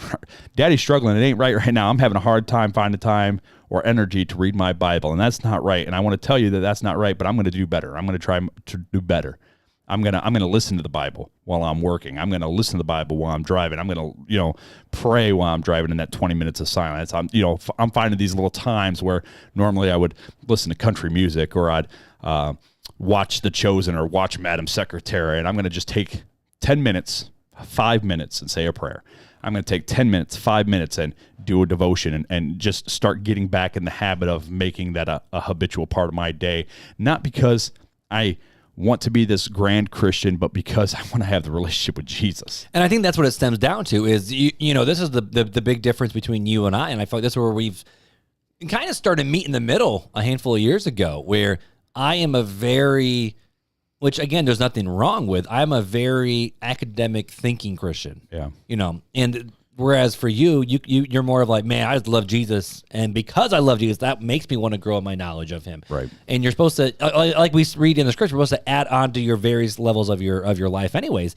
Daddy's struggling. It ain't right now. I'm having a hard time finding time or energy to read my Bible, and that's not right. And I want to tell you that that's not right, but I'm going to do better. I'm going to try to do better. I'm going to listen to the Bible while I'm working. I'm going to listen to the Bible while I'm driving. I'm going to, pray while I'm driving in that 20 minutes of silence. I'm finding these little times where normally I would listen to country music or I'd watch The Chosen or watch Madam Secretary, and I'm going to just take 10 minutes, 5 minutes, and say a prayer. I'm going to take 10 minutes, 5 minutes, and do a devotion and just start getting back in the habit of making that a habitual part of my day, not because I want to be this grand Christian, but because I want to have the relationship with Jesus. And I think that's what it stems down to is, this is the big difference between you and I feel like this is where we've kind of started meet in the middle a handful of years ago, where I am which again, there's nothing wrong with, I'm a very academic thinking Christian. Yeah. And whereas for you're more of like, man, I just love Jesus. And because I love Jesus, that makes me want to grow in my knowledge of him. Right. And you're supposed to, like we read in the scripture, we're supposed to add on to your various levels of your life anyways.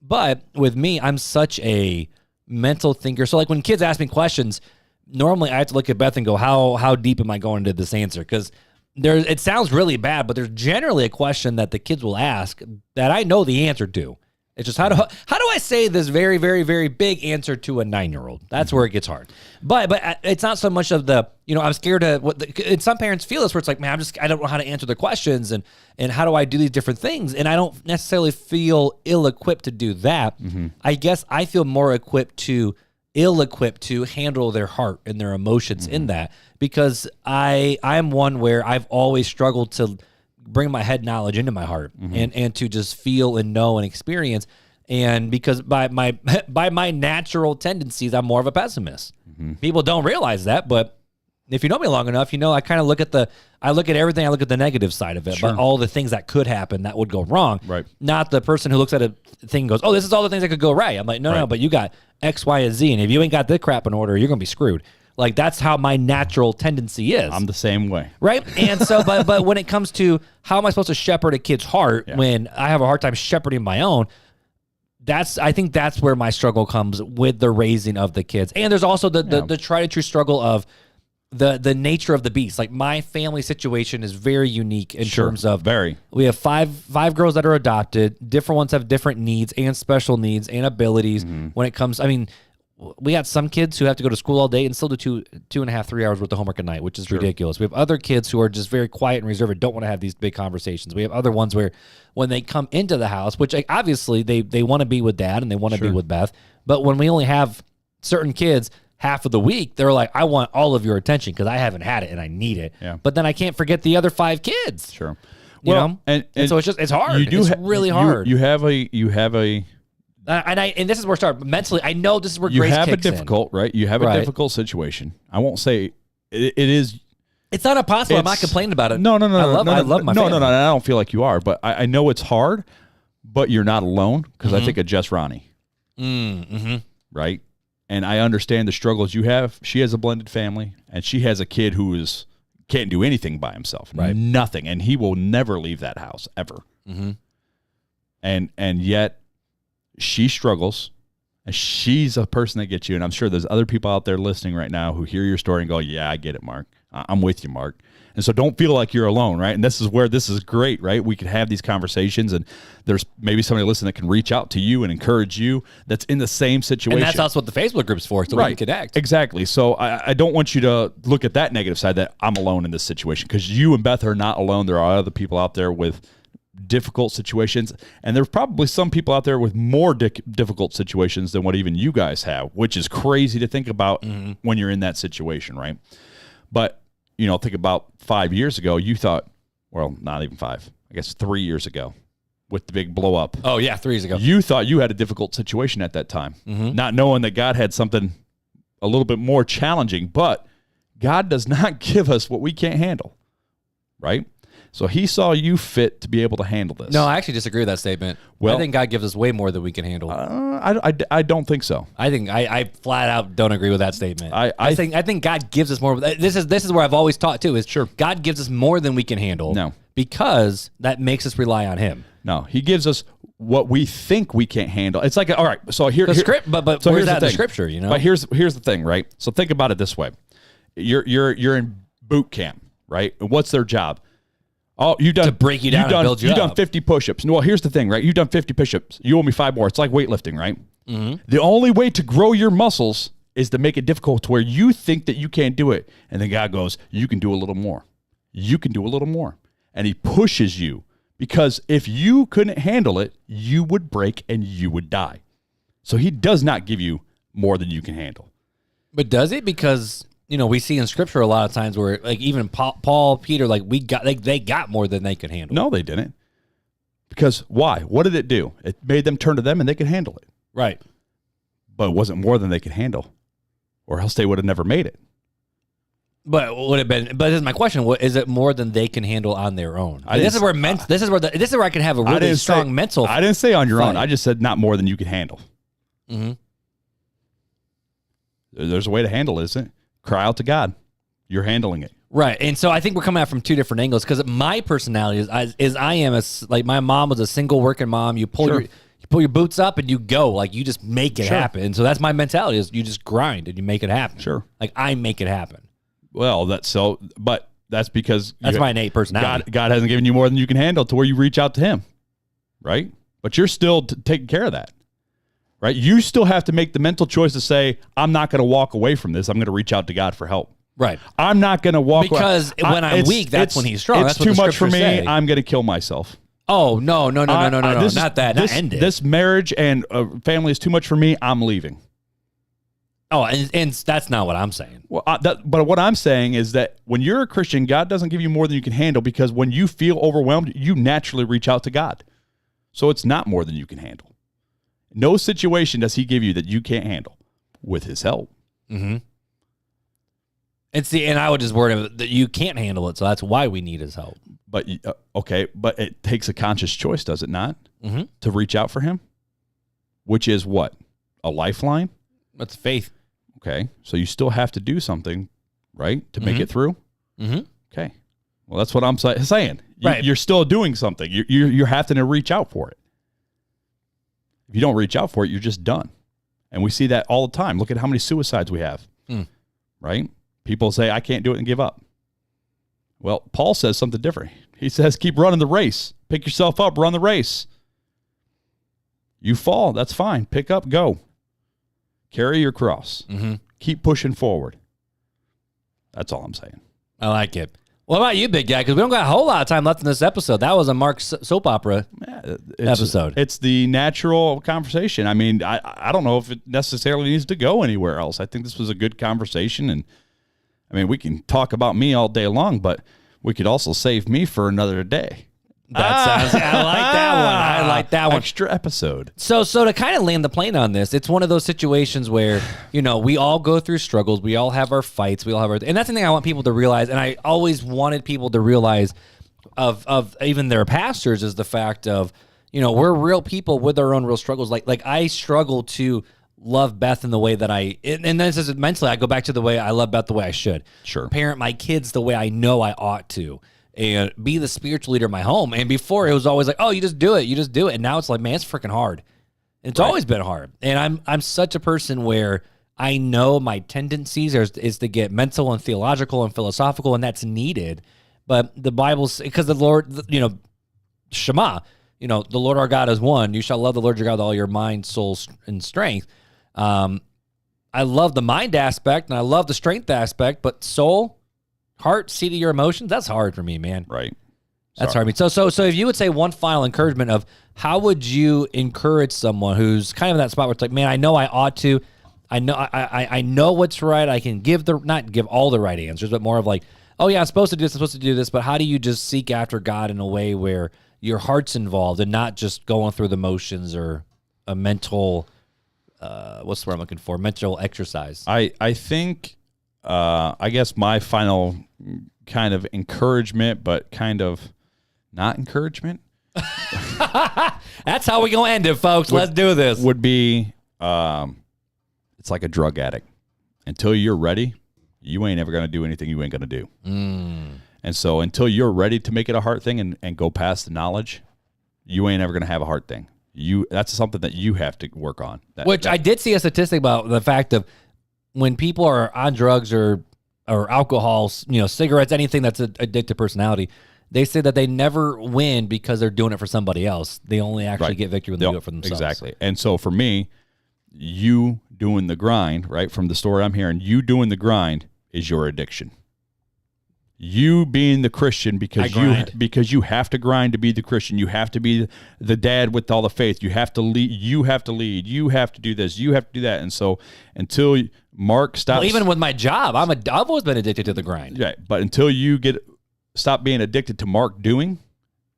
But with me, I'm such a mental thinker. So like when kids ask me questions, normally I have to look at Beth and go, how deep am I going into this answer? Because it sounds really bad, but there's generally a question that the kids will ask that I know the answer to. It's just how do I say this very, very, very big answer to a 9-year-old? That's where it gets hard. But it's not so much of the, I'm scared of and some parents feel this where it's like, man, I don't know how to answer the questions and how do I do these different things? And I don't necessarily feel ill-equipped to do that. I guess I feel more ill-equipped to handle their heart and their emotions in that, because I'm one where I've always struggled to bring my head knowledge into my heart and to just feel and know and experience. And because by my natural tendencies, I'm more of a pessimist. People don't realize that, but if you know me long enough, I kind of look at everything. I look at the negative side of it, but all the things that could happen that would go wrong. Right. Not the person who looks at a thing and goes, oh, this is all the things that could go right. I'm like, no, but you got X, Y, and Z. And if you ain't got this crap in order, you're going to be screwed. Like, that's how my natural tendency is. I'm the same way. Right? And so, but when it comes to how am I supposed to shepherd a kid's heart when I have a hard time shepherding my own, I think that's where my struggle comes with the raising of the kids. And there's also the tried and true struggle of the nature of the beast. Like, my family situation is very unique in terms of we have five girls that are adopted. Different ones have different needs and special needs and abilities when it comes. I mean, we got some kids who have to go to school all day and still do 2.5, 3 hours worth of homework a night, which is ridiculous. We have other kids who are just very quiet and reserved and don't want to have these big conversations. We have other ones where when they come into the house, which obviously they want to be with dad and they want to be with Beth, but when we only have certain kids half of the week, they're like, I want all of your attention because I haven't had it and I need it. Yeah. But then I can't forget the other 5 kids. Sure. Well, and so it's hard. It's really hard. You have a and this is where it starts. Mentally, I know this is where you grace have kicks a difficult in. Right. You have a difficult situation. I won't say it is. It's not impossible. I'm not complaining about it. No. I love my family. No. I don't feel like you are, but I know it's hard. But you're not alone, because I think of Jess Ronnie. Right. And I understand the struggles you have. She has a blended family, and she has a kid who can't do anything by himself. Right. Nothing, and he will never leave that house ever. And yet, she struggles, and she's a person that gets you. And I'm sure there's other people out there listening right now who hear your story and go, yeah, I get it, Mark. I'm with you, Mark. And so don't feel like you're alone, right? And this is where this is great, right? We can have these conversations, and there's maybe somebody listening that can reach out to you and encourage you that's in the same situation. And that's also what the Facebook group's for, so we can connect. Exactly. So I don't want you to look at that negative side, that I'm alone in this situation, because you and Beth are not alone. There are other people out there with difficult situations, and there's probably some people out there with more difficult situations than what even you guys have, which is crazy to think about when you're in that situation, right? But think about 5 years ago, you thought, well, not even 5, I guess 3 years ago with the big blow up. Oh yeah, 3 years ago. You thought you had a difficult situation at that time, not knowing that God had something a little bit more challenging. But God does not give us what we can't handle, right? So he saw you fit to be able to handle this. No, I actually disagree with that statement. Well, I think God gives us way more than we can handle. I don't think so. I flat out don't agree with that statement. I think God gives us more. This is where I've always taught too. Is sure God gives us more than we can handle. No, because that makes us rely on Him. No, He gives us what we think we can't handle. It's like all right. So here, but so where's that in the scripture? You know. But here's the thing, right? So think about it this way: you're in boot camp, right? And what's their job? Oh, you've done to break you down and build you up. You've done 50 push-ups. Well, here's the thing, right? You've done 50 push-ups. You owe me 5 more. It's like weightlifting, right? Mm-hmm. The only way to grow your muscles is to make it difficult to where you think that you can't do it. And then God goes, you can do a little more. You can do a little more. And He pushes you because if you couldn't handle it, you would break and you would die. So He does not give you more than you can handle. But does He? Because we see in Scripture a lot of times where, like, even Paul, Peter, like they got more than they could handle. No, they didn't. Because why? What did it do? It made them turn to them, and they could handle it. Right. But it wasn't more than they could handle, or else they would have never made it. But would have been. But this is my question: is it more than they can handle on their own? This is where I can have a really strong mental. I didn't say on your own. I just said not more than you can handle. Mm-hmm. There's a way to handle it, isn't it? Cry out to God. You're handling it. Right. And so I think we're coming at it from two different angles because my personality is I am like my mom was a single working mom. You pull your boots up and you go. Like you just make it happen. And so that's my mentality is you just grind and you make it happen. Sure. Like I make it happen. Well, but that's because that's my innate personality. God hasn't given you more than you can handle to where you reach out to Him. Right? But you're still taking care of that. Right? You still have to make the mental choice to say, I'm not going to walk away from this. I'm going to reach out to God for help. Right. I'm not going to walk away. Because when I'm weak, that's when He's strong. It's too much for me. Say. I'm going to kill myself. Oh, no. Not that. Not end it. This marriage and family is too much for me. I'm leaving. Oh, and that's not what I'm saying. Well, but what I'm saying is that when you're a Christian, God doesn't give you more than you can handle because when you feel overwhelmed, you naturally reach out to God. So it's not more than you can handle. No situation does He give you that you can't handle with His help. Mm-hmm. And I would just word it that you can't handle it, so that's why we need His help. But but it takes a conscious choice, does it not, mm-hmm. to reach out for Him? Which is what? A lifeline? That's faith. Okay, so you still have to do something, right, to make it through? Mm-hmm. Okay, well, that's what I'm saying. Right. You're still doing something. You're having to reach out for it. If you don't reach out for it, you're just done. And we see that all the time. Look at how many suicides we have, right? People say, I can't do it and give up. Well, Paul says something different. He says, keep running the race. Pick yourself up, run the race. You fall, that's fine. Pick up, go. Carry your cross. Mm-hmm. Keep pushing forward. That's all I'm saying. I like it. What about you, big guy? Because we don't got a whole lot of time left in this episode. That was a Marc soap opera episode. It's the natural conversation. I mean, I don't know if it necessarily needs to go anywhere else. I think this was a good conversation. And, I mean, we can talk about me all day long, but we could also save me for another day. I like that one. I like that one. Extra episode. So to kind of land the plane on this, it's one of those situations where, we all go through struggles. We all have our fights. We all have and that's the thing I want people to realize. And I always wanted people to realize of even their pastors is the fact of, we're real people with our own real struggles. Like I struggle to love Beth in the way that and this is mentally, I go back to the way I love Beth the way I should. Sure. Parent my kids the way I know I ought to. And be the spiritual leader of my home. And before it was always like, oh, you just do it. And now it's like, man, it's freaking hard. It's always been hard. And I'm such a person where I know my tendencies is to get mental and theological and philosophical, and that's needed. But the Bible's, because the Lord, Shema, the Lord our God is one. You shall love the Lord your God with all your mind, soul, and strength. I love the mind aspect and I love the strength aspect, but soul, heart, seat of your emotions, that's hard for me, man. Right. That's hard for me. So if you would say one final encouragement of how would you encourage someone who's kind of in that spot where it's like, man, I know I ought to, I know what's right. I can not give all the right answers, but more of like, oh yeah, I'm supposed to do this, but how do you just seek after God in a way where your heart's involved and not just going through the motions or a mental, what's the word I'm looking for? Mental exercise. I think, I guess my final kind of encouragement, but kind of not encouragement. That's how we gonna end it, folks. Let's do this. Would be, it's like a drug addict. Until you're ready, you ain't ever gonna do anything you ain't gonna do. And so until you're ready to make it a heart thing and go past the knowledge, you ain't ever gonna have a heart thing. That's something that you have to work on. I did see a statistic about the fact of when people are on drugs or alcohol, cigarettes, anything that's an addictive personality, they say that they never win because they're doing it for somebody else. They only actually get victory when they do it for themselves. Exactly. And so for me, you doing the grind, right, from the story I'm hearing, you doing the grind is your addiction. You being the Christian because you have to grind to be the Christian. You have to be the dad with all the faith. You have to lead. You have to lead. You have to do this. You have to do that. And so until Mark stops, well, even with my job, I've always been addicted to the grind. Right, but until you stop being addicted to Mark doing,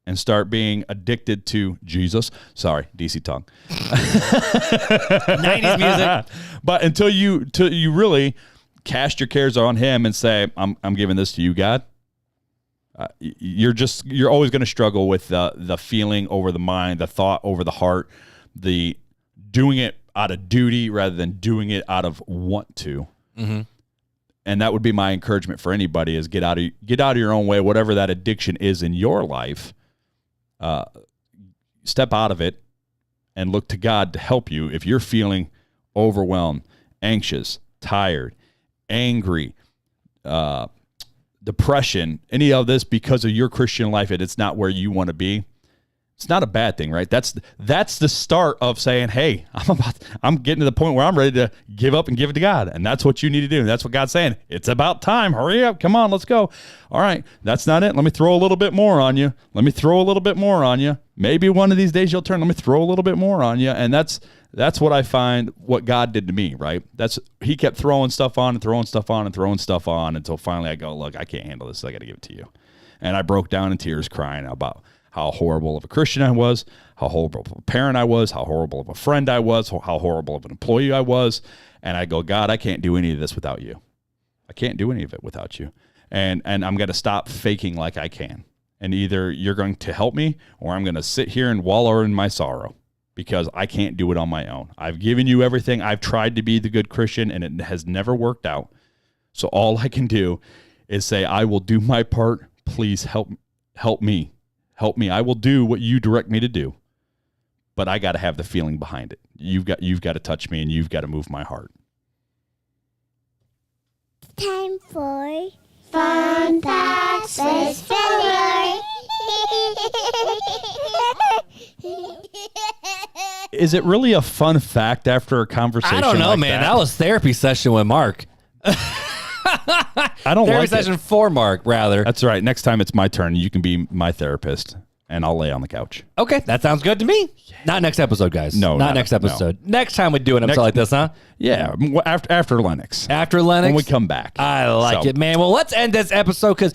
and start being addicted to Jesus. Sorry, DC tongue. 90s music. But until you really cast your cares on him and say, I'm giving this to you, God, you're always going to struggle with the feeling over the mind, the thought over the heart, the doing it out of duty rather than doing it out of want to. Mm-hmm. And that would be my encouragement for anybody is get out of your own way, whatever that addiction is in your life. Step out of it and look to God to help you if you're feeling overwhelmed, anxious, tired, angry, depression, any of this because of your Christian life and it's not where you want to be. It's not a bad thing, right? That's the start of saying, hey, I'm getting to the point where I'm ready to give up and give it to God. And that's what you need to do. That's what God's saying. It's about time. Hurry up. Come on, let's go. All right. That's not it. Let me throw a little bit more on you. Let me throw a little bit more on you. Maybe one of these days you'll turn. Let me throw a little bit more on you. And that's what I find what God did to me, right? He kept throwing stuff on and throwing stuff on and throwing stuff on until finally I go, look, I can't handle this. I got to give it to you. And I broke down in tears crying about how horrible of a Christian I was, how horrible of a parent I was, how horrible of a friend I was, how horrible of an employee I was. And I go, God, I can't do any of this without you. I can't do any of it without you. And I'm going to stop faking like I can. And either you're going to help me or I'm going to sit here and wallow in my sorrow because I can't do it on my own. I've given you everything. I've tried to be the good Christian and it has never worked out. So all I can do is say, I will do my part. Please help me. Help me. I will do what you direct me to do, but I got to have the feeling behind it. You've got to touch me and you've got to move my heart. Time for Fun Facts with Filler. Is it really a fun fact after a conversation? I don't know, like man. That was therapy session with Mark. I don't therapy like session it. for Mark, rather. That's right. Next time it's my turn. You can be my therapist, and I'll lay on the couch. Okay, that sounds good to me. Not next episode, guys. No, not next episode. No. Next time we do an episode like this, huh? Yeah, after Lennox. After Lennox? When we come back. I like it, man. Well, let's end this episode because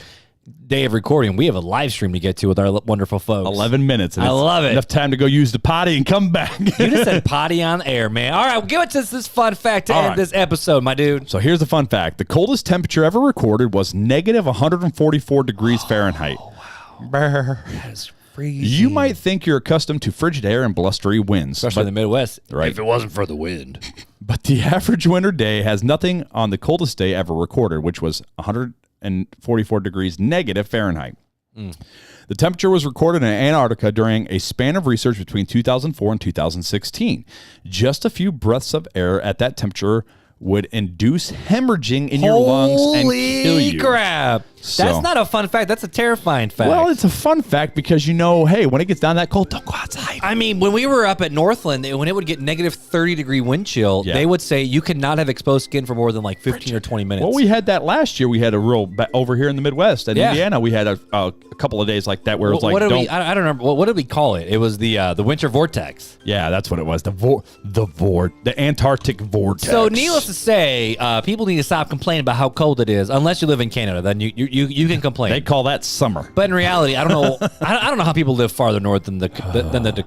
day of recording, we have a live stream to get to with our wonderful folks. 11 minutes. And I love it. Enough time to go use the potty and come back. You just said potty on air, man. All right, well, give it to us this fun fact to end this episode, my dude. So here's the fun fact. The coldest temperature ever recorded was negative 144 degrees Fahrenheit. Wow. That is freezing. You might think you're accustomed to frigid air and blustery winds. Especially in the Midwest. Right. If it wasn't for the wind. But the average winter day has nothing on the coldest day ever recorded, which was 144 degrees negative Fahrenheit. The temperature was recorded in Antarctica during a span of research between 2004 and 2016. Just a few breaths of air at that temperature would induce hemorrhaging in your lungs and kill you. Holy crap. That's not a fun fact. That's a terrifying fact. Well, it's a fun fact because hey, when it gets down that cold, don't go outside. I mean, when we were up at Northland, when it would get negative 30-degree wind chill, they would say you could not have exposed skin for more than like 15 or 20 minutes. Well, we had that last year. We had a real over here in the Midwest. In Indiana, we had a couple of days like that where it was like, I don't remember. What did we call it? It was the winter vortex. Yeah, that's what it was. The Antarctic vortex. So needless to say, people need to stop complaining about how cold it is. Unless you live in Canada, then you can complain. They call that summer. But in reality, I don't know. I don't know how people live farther north than the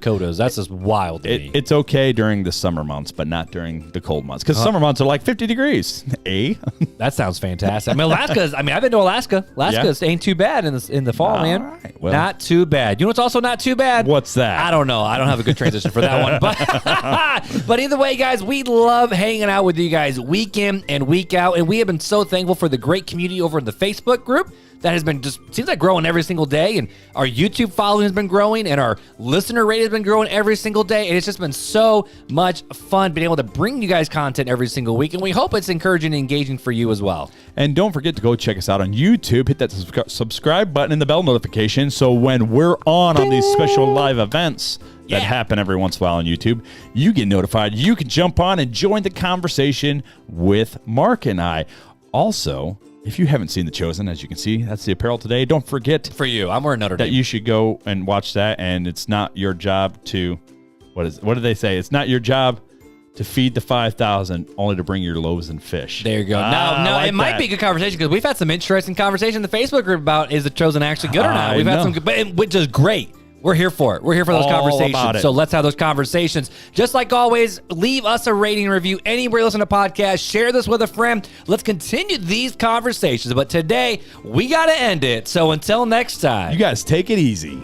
Dakotas. That's just wild to me. It's okay during the summer months, but not during the cold months. Because summer months are like 50 degrees. That sounds fantastic. I've been to Alaska. Alaska ain't too bad in the fall, man. Right, well, not too bad. You know what's also not too bad? What's that? I don't know. I don't have a good transition for that one. But either way, guys, we love hanging out with you guys week in and week out. And we have been so thankful for the great community over in the Facebook group that has been seems like growing every single day. And our YouTube following has been growing and our listener rate has been growing every single day. And it's just been so much fun being able to bring you guys content every single week. And we hope it's encouraging and engaging for you as well. And don't forget to go check us out on YouTube. Hit that subscribe button and the bell notification. So when we're on these special live events that happen every once in a while on YouTube, you get notified. You can jump on and join the conversation with Mark and I. Also, if you haven't seen The Chosen, as you can see, that's the apparel today. Don't forget for you, I'm wearing Notre Dame. That you should go and watch that. And it's not your job to what do they say? It's not your job to feed the 5,000, only to bring your loaves and fish. There you go. Now, it might be a good conversation because we've had some interesting conversation in the Facebook group about is The Chosen actually good or not. We've had some good, which is great. We're here for it. We're here for those conversations. So let's have those conversations. Just like always, leave us a rating and review anywhere you listen to podcasts. Share this with a friend. Let's continue these conversations. But today, we got to end it. So until next time. You guys take it easy.